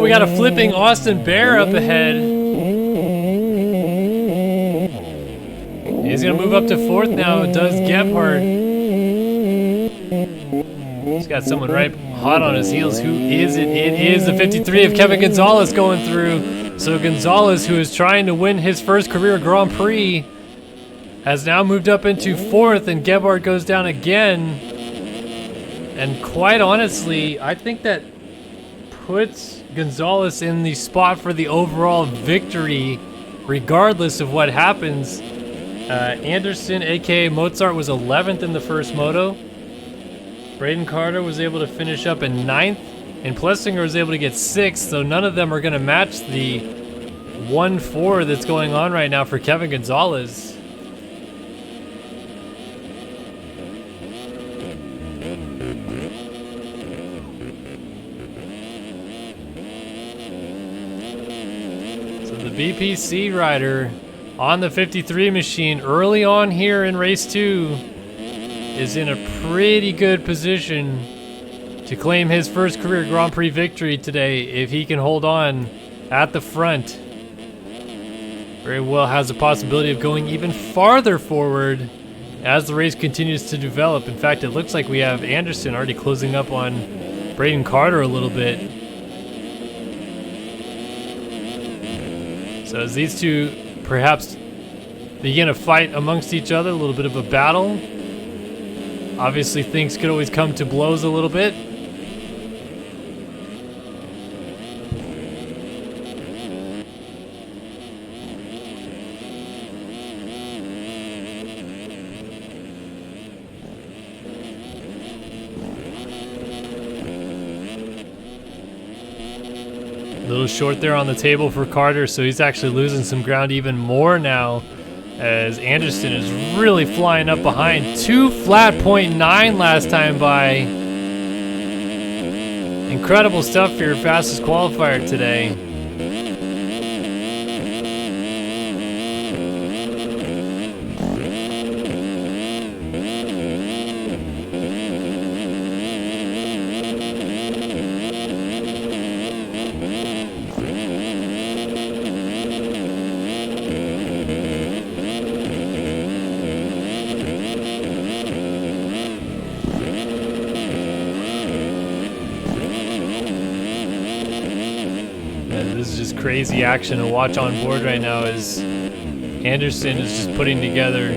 We got a flipping Austin Bear up ahead. He's gonna move up to fourth now. Does Gebhardt. He's got someone right hot on his heels. Who is it? It is the 53 of Kevin Gonzalez going through. So Gonzalez, who is trying to win his first career Grand Prix, has now moved up into fourth, and Gebhardt goes down again. And quite honestly, I think that puts Gonzalez in the spot for the overall victory, regardless of what happens. Anderson, aka Mozart, was 11th in the first moto. Braden Carter was able to finish up in 9th, and Plessinger was able to get 6th, so none of them are going to match the 1-4 that's going on right now for Kevin Gonzalez. BPC rider on the 53 machine early on here in race 2 is in a pretty good position to claim his first career Grand Prix victory today if he can hold on at the front. Very well has the possibility of going even farther forward as the race continues to develop. In fact, it looks like we have Anderson already closing up on Braden Carter a little bit. So as these two perhaps begin a fight amongst each other, a little bit of a battle. Obviously things could always come to blows a little bit. A little short there on the table for Carter, so he's actually losing some ground even more now as Anderson is really flying up behind. 2 flat .9 last time by. Incredible stuff for your fastest qualifier today. This is just crazy action to watch on board right now as Anderson is just putting together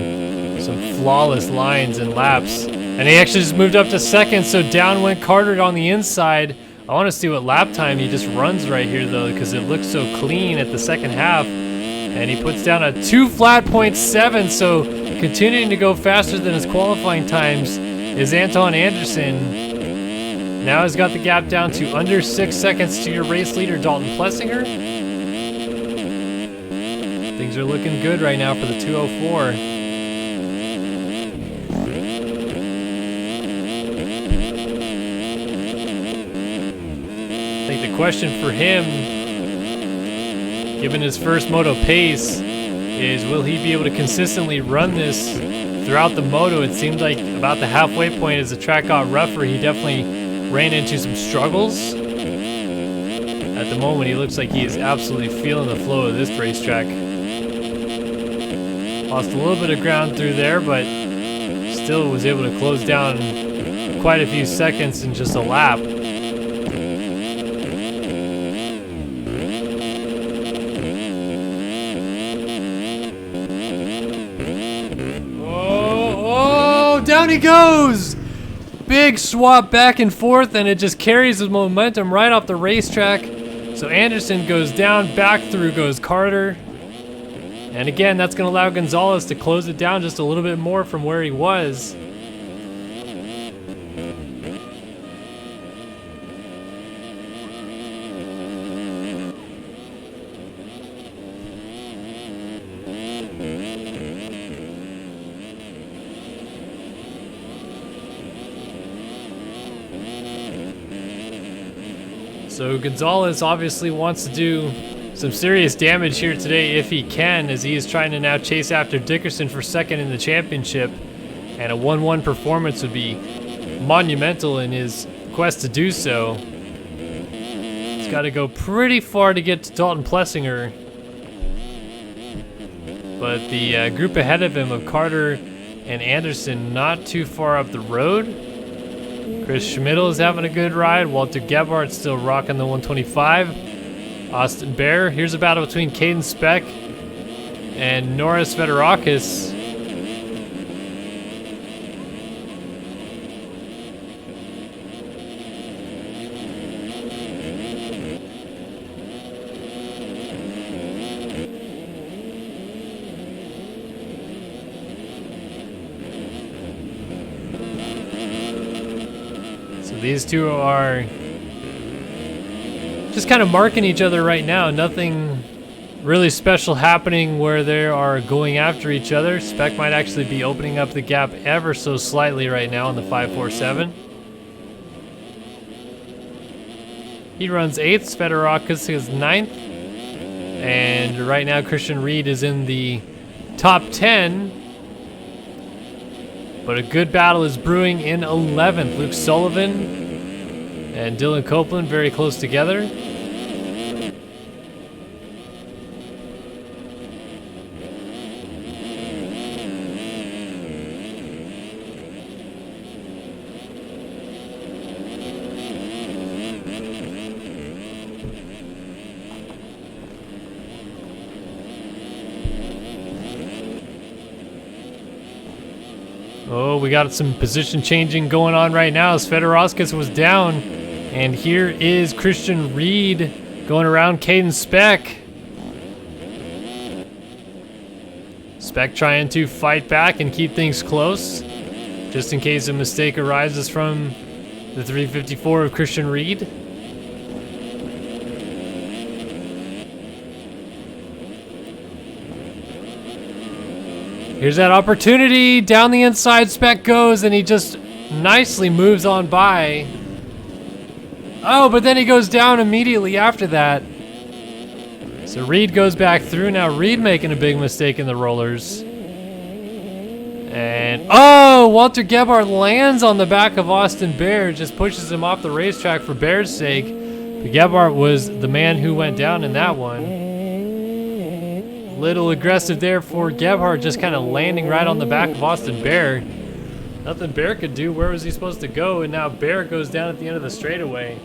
some flawless lines and laps. And he actually just moved up to second, so down went Carter on the inside. I want to see what lap time he just runs right here though, because it looks so clean at the second half. And he puts down a 2 flat .7, so continuing to go faster than his qualifying times is Anton Anderson. Now he's got the gap down to under 6 seconds to your race leader, Dalton Plessinger. Things are looking good right now for the 204. question for him, given his first Moto pace, is will he be able to consistently run this throughout the Moto? It seemed like about the halfway point as the track got rougher, he definitely ran into some struggles. At the moment, he looks like he is absolutely feeling the flow of this racetrack. Lost a little bit of ground through there, but still was able to close down quite a few seconds in just a lap. Oh, down he goes! Big swap back and forth, and it just carries his momentum right off the racetrack. So Anderson goes down, back through goes Carter. And again, that's going to allow Gonzalez to close it down just a little bit more from where he was. So Gonzalez obviously wants to do some serious damage here today if he can, as he is trying to now chase after Dickerson for second in the championship. And a 1-1 performance would be monumental in his quest to do so. He's got to go pretty far to get to Dalton Plessinger. But the group ahead of him of Carter and Anderson not too far up the road. Chris Schmidl is having a good ride. Walter Gebhardt still rocking the 125. Austin Bear. Here's a battle between Caden Speck and Norris Veterakis. These two are just kind of marking each other right now. Nothing really special happening where they are going after each other. Speck might actually be opening up the gap ever so slightly right now on the 547. He runs 8th, Veterakis is 9th. And right now Christian Reed is in the top 10. But a good battle is brewing in 11th. Luke Sullivan and Dylan Copeland very close together. Oh, we got some position changing going on right now as Fedorowskis was down. And here is Christian Reed going around Caden Speck. Speck trying to fight back and keep things close, just in case a mistake arises from the 354 of Christian Reed. Here's that opportunity. Down the inside, Speck goes, and he just nicely moves on by. Oh, but then he goes down immediately after that. So Reed goes back through. Now Reed making a big mistake in the rollers. And, oh, Walter Gebhardt lands on the back of Austin Bear, just pushes him off the racetrack for Bear's sake. But Gebhardt was the man who went down in that one. Little aggressive there for Gebhardt, just kind of landing right on the back of Austin Bear. Nothing Bear could do. Where was he supposed to go? And now Bear goes down at the end of the straightaway.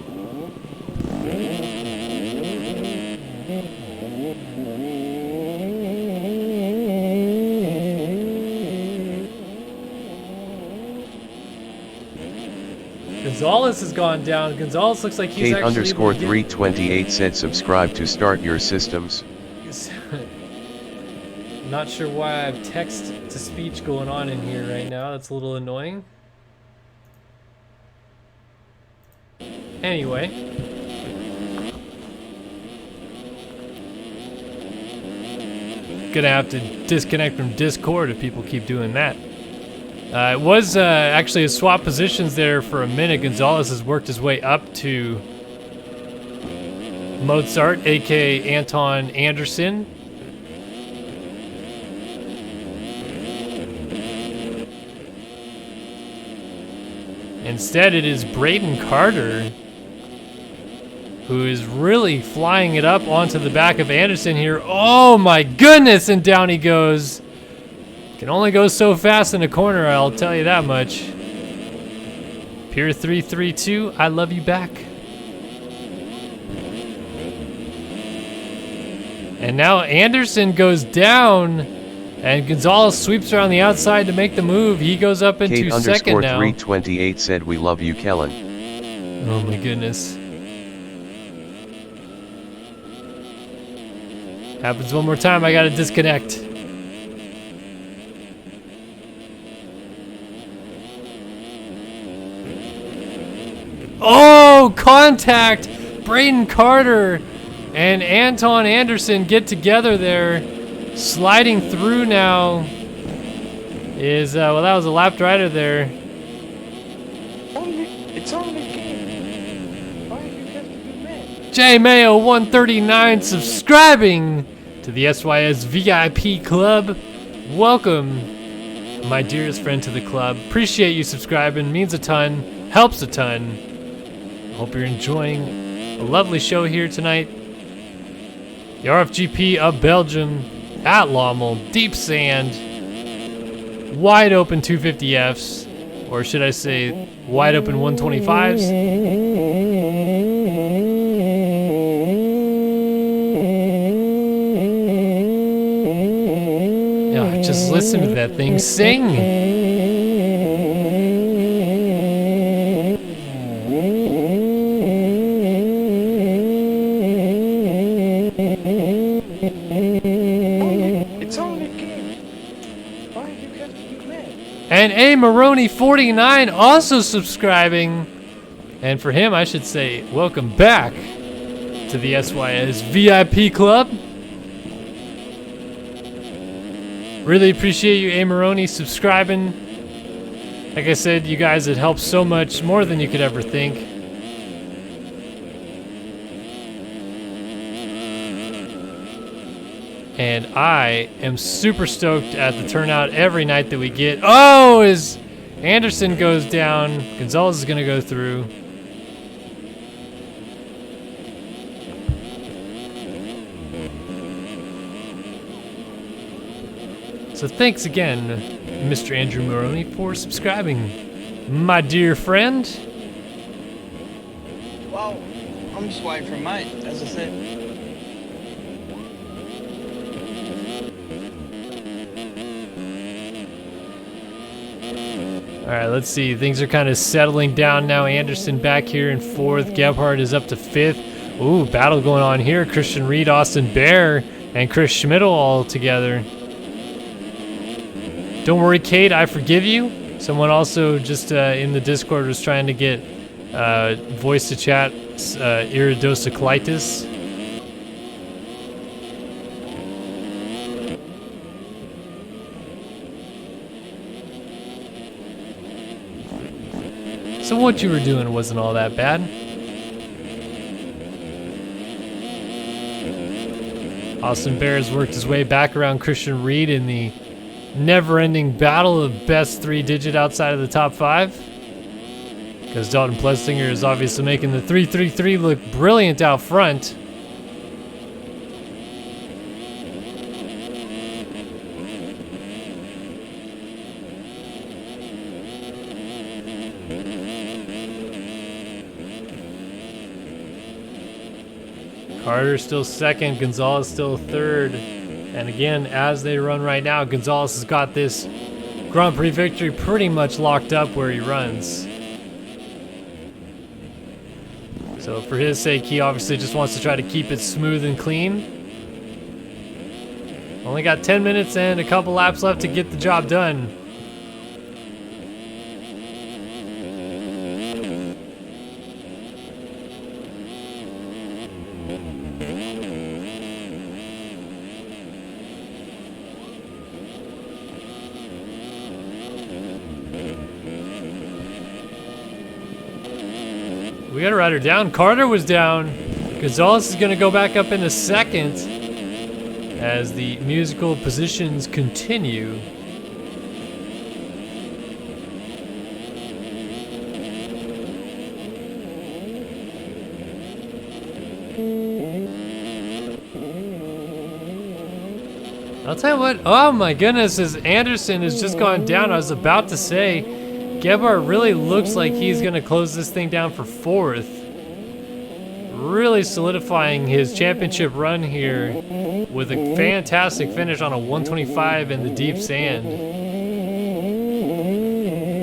Gonzalez has gone down. Gonzalez looks like he's Kate actually _328 said subscribe to start your systems. Not sure why I have text-to-speech going on in here right now. That's a little annoying. Anyway. Gonna have to disconnect from Discord if people keep doing that. It was actually a swap positions there for a minute. Gonzalez has worked his way up to Mozart, aka Anton Anderson. Instead, it is Braden Carter, who is really flying it up onto the back of Anderson here. Oh my goodness, and down he goes. Can only go so fast in a corner, I'll tell you that much. Pier 332, I love you back. And now Anderson goes down. And Gonzalez sweeps around the outside to make the move. He goes up into second now. Kate _ 328 said we love you, Kellen. Oh my goodness. Happens one more time, I gotta disconnect. Oh, contact! Braden Carter and Anton Anderson get together there. Sliding through now is, well, that was a lapped rider there. It's only a game. Why do you have to be mad? J Mayo 139 subscribing to the SYS VIP Club. Welcome, my dearest friend, to the club. Appreciate you subscribing, means a ton, helps a ton. Hope you're enjoying a lovely show here tonight. The RFGP of Belgium. At Lommel, deep sand, wide open 250Fs, or should I say wide open 125s? Oh, just listen to that thing sing. And A Maroney 49 also subscribing. And for him, I should say, welcome back to the SYS VIP Club. Really appreciate you, A Maroney, subscribing. Like I said, you guys, it helps so much, more than you could ever think. And I am super stoked at the turnout every night that we get. Oh, as Anderson goes down, Gonzalez is going to go through. So thanks again, Mr. Andrew Maroney, for subscribing, my dear friend. Well, I'm just waiting for a mate, as I said. All right, let's see. Things are kind of settling down now. Anderson back here in fourth. Gebhardt is up to fifth. Ooh, battle going on here. Christian Reed, Austin Bear, and Chris Schmidl all together. Don't worry, Kate, I forgive you. Someone also just in the Discord was trying to get voice to chat iridocyclitis. So what you were doing wasn't all that bad. Austin Bear has worked his way back around Christian Reed in the never-ending battle of best 3-digit outside of the top 5. Because Dalton Plessinger is obviously making the 333 look brilliant out front. Carter still second, Gonzalez still third. And again, as they run right now, Gonzalez has got this Grand Prix victory pretty much locked up where he runs. So for his sake, he obviously just wants to try to keep it smooth and clean. Only got 10 minutes and a couple laps left to get the job done. We got a rider down. Carter was down. Gonzalez is going to go back up in a second as the musical positions continue. I'll tell you what, oh my goodness, as Anderson has just gone down, I was about to say, Gebhardt really looks like he's going to close this thing down for fourth. Really solidifying his championship run here with a fantastic finish on a 125 in the deep sand.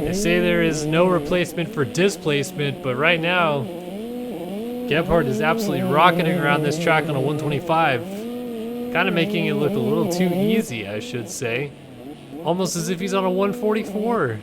They say there is no replacement for displacement, but right now, Gebhardt is absolutely rocketing around this track on a 125. Kind of making it look a little too easy, I should say. Almost as if he's on a 144.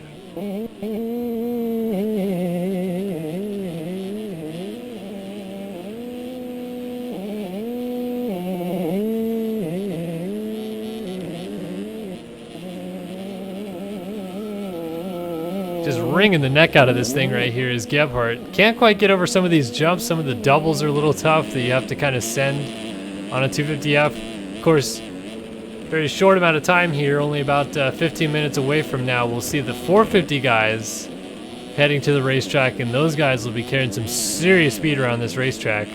Just wringing the neck out of this thing right here is Gebhardt. Can't quite get over some of these jumps. Some of the doubles are a little tough that you have to kind of send on a 250F. Of course, very short amount of time here, only about 15 minutes away from now. We'll see the 450 guys heading to the racetrack, and those guys will be carrying some serious speed around this racetrack.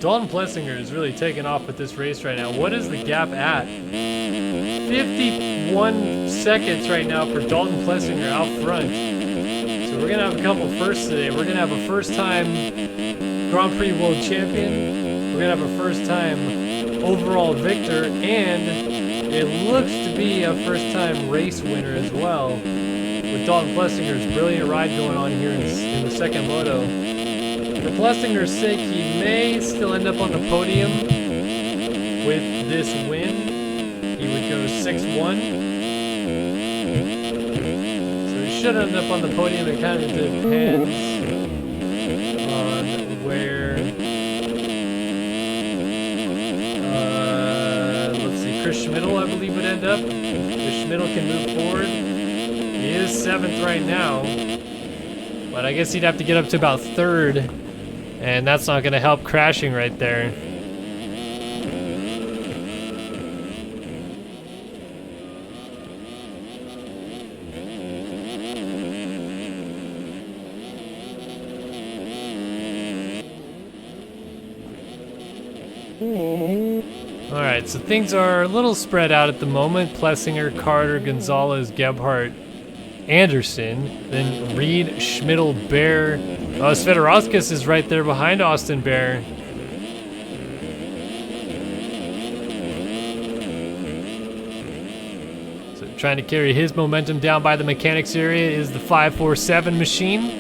Dalton Plessinger is really taking off with this race right now. What is the gap at? 51 seconds right now for Dalton Plessinger out front. So we're going to have a couple firsts today. We're going to have a first-time Grand Prix World Champion. We're going to have a first-time overall victor. And it looks to be a first-time race winner as well, with Dalton Plessinger's brilliant ride going on here in the second moto. For Plessinger's sake, he may still end up on the podium with this win. He would go 6-1. So he should end up on the podium. It kind of depends on where... let's see, Chris Schmidl, I believe, would end up. If Schmidl can move forward. He is 7th right now. But I guess he'd have to get up to about 3rd. And that's not going to help crashing right there. Alright, so things are a little spread out at the moment. Plessinger, Carter, Gonzalez, Gebhardt, Anderson, then Reed, Schmidl, Bear. Svetorovskis is right there behind Austin Bear. So trying to carry his momentum down by the mechanics area is the 547 machine.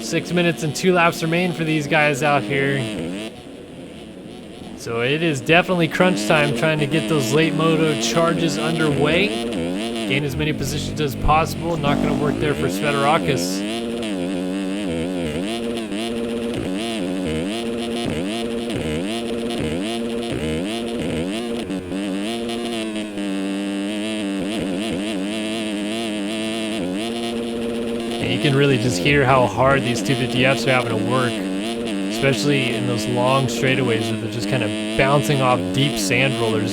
6 minutes and 2 laps remain for these guys out here. So it is definitely crunch time, trying to get those late moto charges underway. Gain as many positions as possible. Not going to work there for Svetorovskis. And you can really just hear how hard these 250Fs are having to work, especially in those long straightaways where they're just kind of bouncing off deep sand rollers.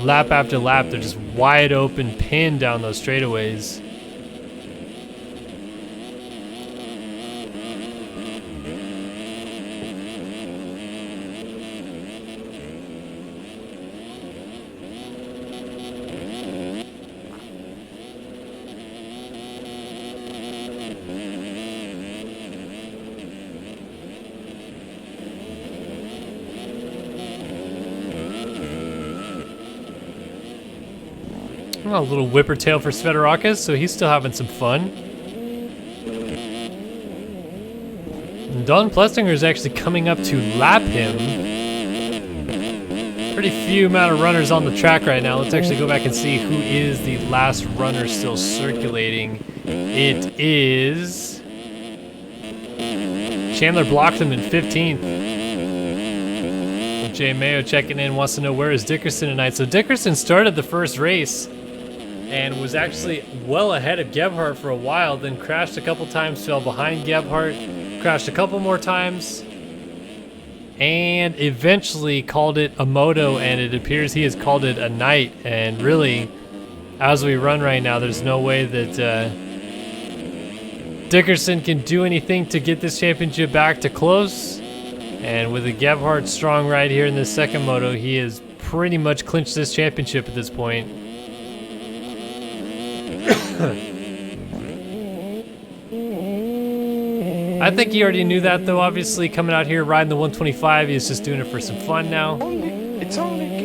Lap after lap, they're just wide open, pinned down those straightaways. A little whipper tail for Svetorovskis, so he's still having some fun. And Don Plessinger is actually coming up to lap him. Pretty few amount of runners on the track right now. Let's actually go back and see who is the last runner still circulating. It is Chandler Blockton in 15th. Jay Mayo checking in, wants to know where is Dickerson tonight. So Dickerson started the first race and was actually well ahead of Gebhardt for a while, then crashed a couple times, fell behind Gebhardt, crashed a couple more times, and eventually called it a moto, and it appears he has called it a night. And really, as we run right now, there's no way that Dickerson can do anything to get this championship back to close. And with a Gebhardt strong ride here in this second moto, he has pretty much clinched this championship at this point. I think he already knew that, though. Obviously, coming out here riding the 125, he's just doing it for some fun now. It's only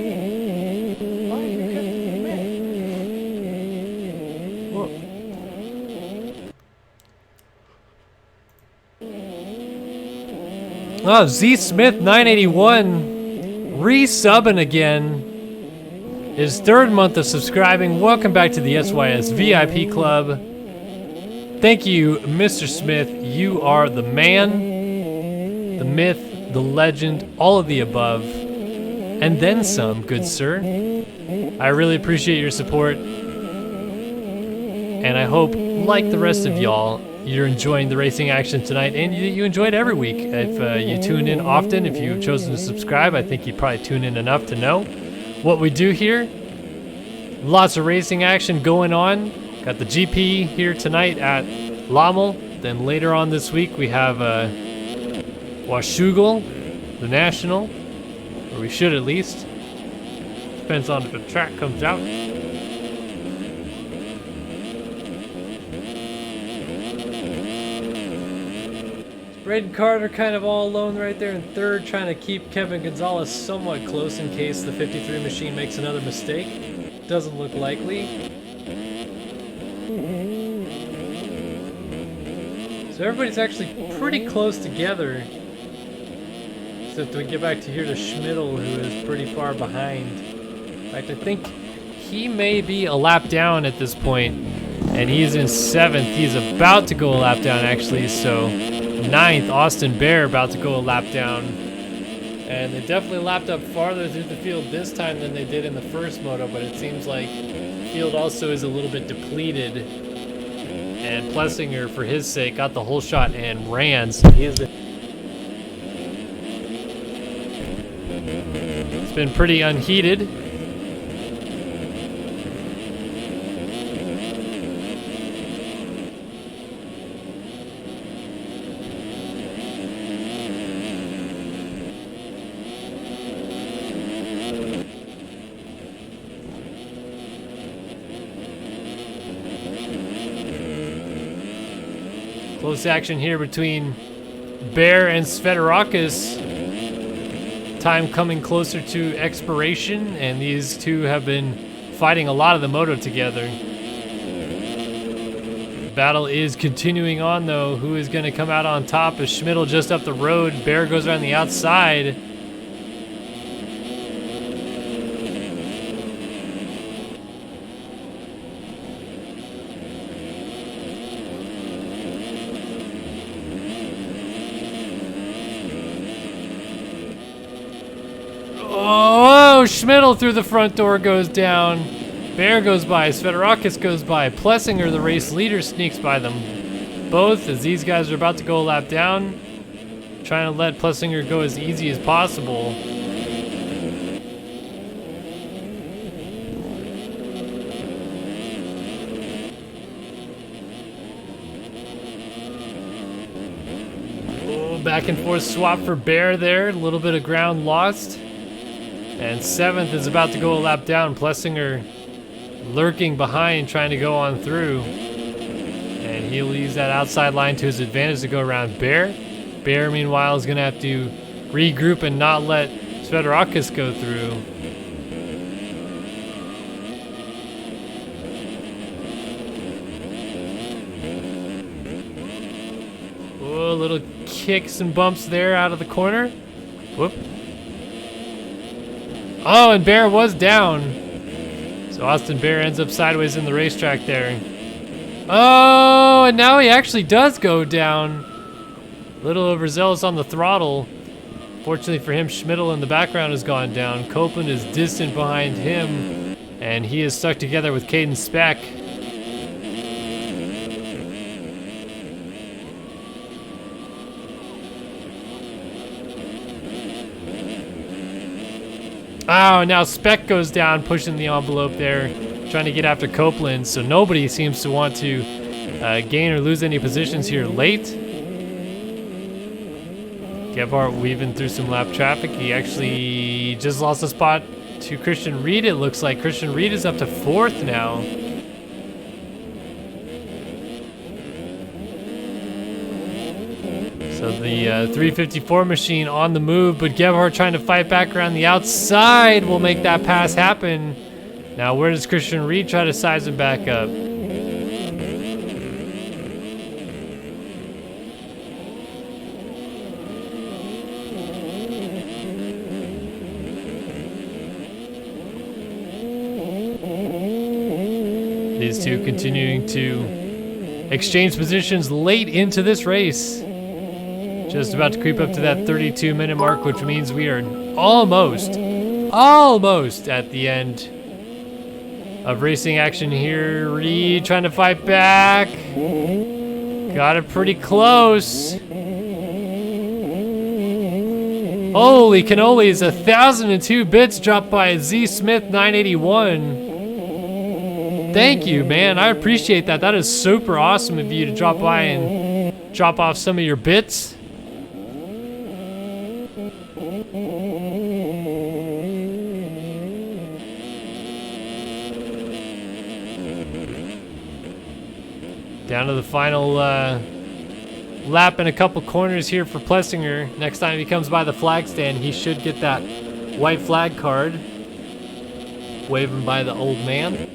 Oh, Z Smith 981 resubbing again. His third month of subscribing. Welcome back to the SYS VIP Club. Thank you, Mr. Smith. You are the man, the myth, the legend, all of the above, and then some, good sir. I really appreciate your support, and I hope, like the rest of y'all, you're enjoying the racing action tonight, and you enjoy it every week. If you tune in often, if you've chosen to subscribe, I think you probably tune in enough to know what we do here. Lots of racing action going on. Got the GP here tonight at Lommel. Then later on this week we have Washougal, the National, or we should at least. Depends on if the track comes out. Braden Carter kind of all alone right there in third, trying to keep Kevin Gonzalez somewhat close in case the 53 machine makes another mistake. Doesn't look likely. So everybody's actually pretty close together. Except we get back to here to Schmidl, who is pretty far behind. In fact, I think he may be a lap down at this point, and he's in 7th. He's about to go a lap down, actually. So 9th, Austin Bear about to go a lap down. And they definitely lapped up farther through the field this time than they did in the first moto, but it seems like the field also is a little bit depleted. And Plessinger, for his sake, got the whole shot and ran. So it's been pretty unheated. Close action here between Bear and Svetorakis. Time coming closer to expiration, and these two have been fighting a lot of the moto together. The battle is continuing on, though. Who is going to come out on top? Is Schmidl just up the road? Bear goes around the outside. Oh, Schmidl through the front door goes down. Bear goes by. Svetorakis goes by. Plessinger, the race leader, sneaks by them both as these guys are about to go a lap down. Trying to let Plessinger go as easy as possible. Oh, back and forth swap for Bear there. A little bit of ground lost. And 7th is about to go a lap down. Plessinger lurking behind, trying to go on through. And he'll use that outside line to his advantage to go around Bear. Bear, meanwhile, is going to have to regroup and not let Svetorakis go through. Oh, little kicks and bumps there out of the corner. Whoop. Oh, and Bear was down. So Austin Bear ends up sideways in the racetrack there. Oh, and now he actually does go down. A little overzealous on the throttle. Fortunately for him, Schmidl in the background has gone down. Copeland is distant behind him, and he is stuck together with Caden Speck. Oh, now Speck goes down, pushing the envelope there, trying to get after Copeland, so nobody seems to want to gain or lose any positions here late. Gebhardt weaving through some lap traffic. He actually just lost a spot to Christian Reed, it looks like. Christian Reed is up to 4th now. So the 354 machine on the move, but Gebhardt trying to fight back around the outside will make that pass happen. Now where does Christian Reed try to size him back up? These two continuing to exchange positions late into this race. Just about to creep up to that 32-minute mark, which means we are almost at the end of racing action here. Reed trying to fight back. Got it pretty close. Holy cannolis, 1,002 bits dropped by Z Smith 981. Thank you, man. I appreciate that. That is super awesome of you to drop by and drop off some of your bits. Down to the final lap and a couple corners here for Plessinger. Next time he comes by the flag stand, he should get that white flag card. Waving by the old man.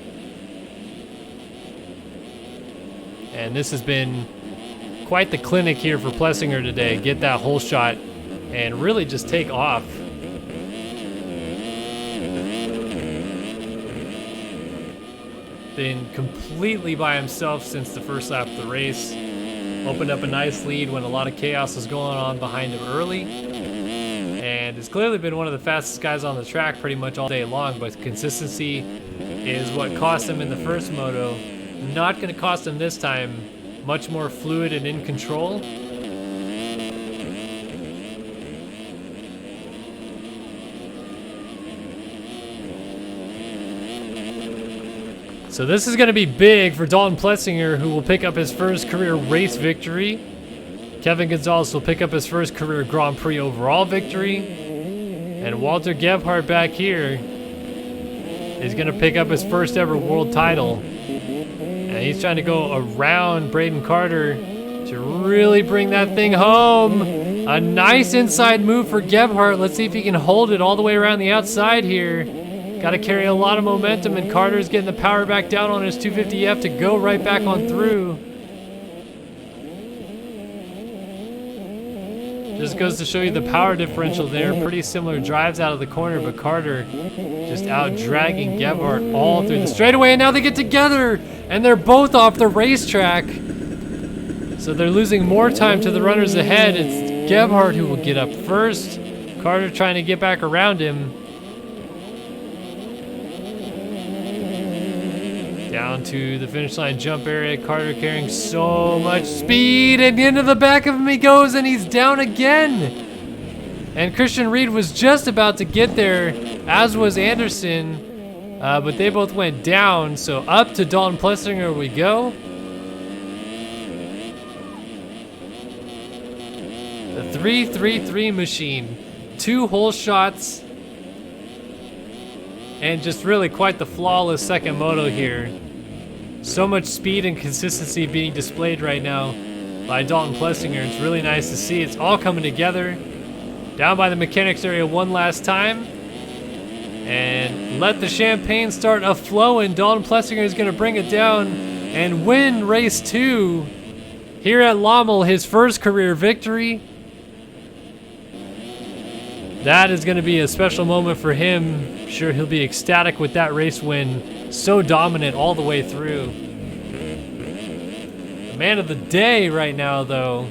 And this has been quite the clinic here for Plessinger today. Get that whole shot and really just take off. Been completely by himself since the first lap of the race. Opened up a nice lead when a lot of chaos was going on behind him early. And has clearly been one of the fastest guys on the track pretty much all day long, but consistency is what cost him in the first moto. Not going to cost him this time. Much more fluid and in control. So this is going to be big for Dalton Plessinger, who will pick up his first career race victory. Kevin Gonzalez will pick up his first career Grand Prix overall victory. And Walter Gebhardt back here is going to pick up his first ever world title. And he's trying to go around Braden Carter to really bring that thing home. A nice inside move for Gebhardt. Let's see if he can hold it all the way around the outside here. Got to carry a lot of momentum, and Carter's getting the power back down on his 250F to go right back on through. Just goes to show you the power differential there. Pretty similar drives out of the corner, but Carter just out dragging Gebhardt all through the straightaway, and now they get together, and they're both off the racetrack. So they're losing more time to the runners ahead. It's Gebhardt who will get up first. Carter trying to get back around him. Down to the finish line jump area. Carter carrying so much speed, and into the back of him he goes, and he's down again. And Christian Reed was just about to get there, as was Anderson, but they both went down. So up to Dalton Plessinger we go. The 333 machine. 2 whole shots. And just really quite the flawless second moto here. So much speed and consistency being displayed right now by Dalton Plessinger. It's really nice to see. It's all coming together. Down by the mechanics area one last time. And let the champagne start a-flowing. Dalton Plessinger is going to bring it down and win race 2 here at Lommel, his first career victory. That is going to be a special moment for him. Sure, he'll be ecstatic with that race win. So dominant all the way through. The man of the day right now, though,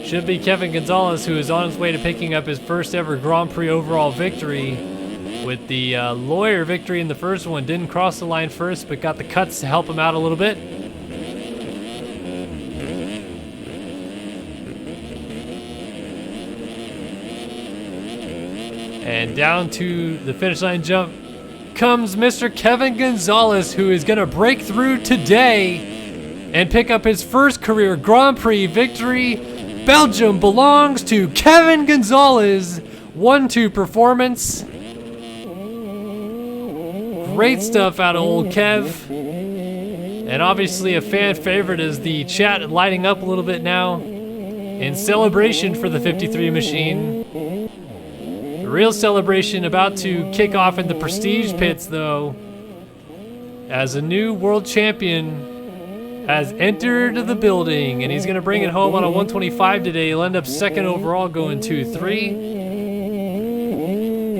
should be Kevin Gonzalez, who is on his way to picking up his first ever Grand Prix overall victory. With the lawyer victory in the first one. Didn't cross the line first, but got the cuts to help him out a little bit. And down to the finish line jump comes Mr. Kevin Gonzalez, who is going to break through today and pick up his first career Grand Prix victory. Belgium belongs to Kevin Gonzalez. 1-2 performance. Great stuff out of old Kev. And obviously a fan favorite is the chat lighting up a little bit now in celebration for the 53 machine. The real celebration about to kick off in the Prestige pits, though, as a new world champion has entered the building, and he's going to bring it home on a 125 today. He'll end up second overall, going 2-3.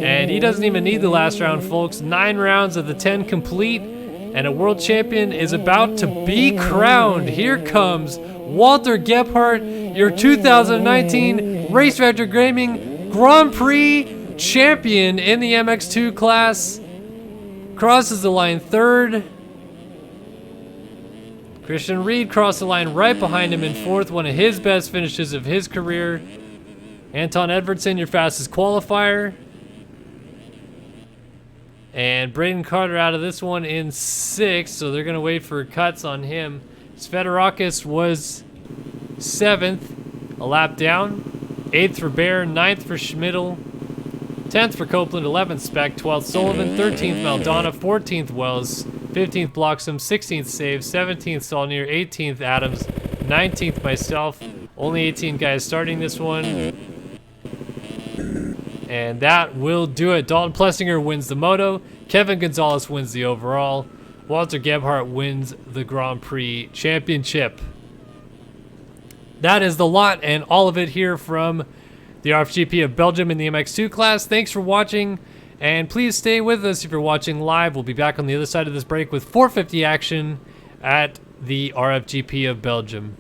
And he doesn't even need the last round, folks. 9 rounds of the 10 complete, and a world champion is about to be crowned. Here comes Walter Gebhardt, your 2019 Race Factor Gaming Grand Prix champion in the MX2 class. Crosses the line third. Christian Reed crossed the line right behind him in fourth, one of his best finishes of his career. Anton Edvardson, your fastest qualifier. And Braden Carter out of this one in sixth, so they're going to wait for cuts on him. Svetorakis was seventh, a lap down. Eighth for Bear, ninth for Schmidl, 10th for Copeland, 11th Speck, 12th Sullivan, 13th Maldonado, 14th Wells, 15th Bloxham, 16th Save, 17th Saulnier, 18th Adams, 19th myself. Only 18 guys starting this one. And that will do it. Dalton Plessinger wins the Moto. Kevin Gonzalez wins the overall. Walter Gebhardt wins the Grand Prix Championship. That is the lot and all of it here from the RFGP of Belgium in the MX2 class. Thanks for watching, and please stay with us if you're watching live. We'll be back on the other side of this break with 450 action at the RFGP of Belgium.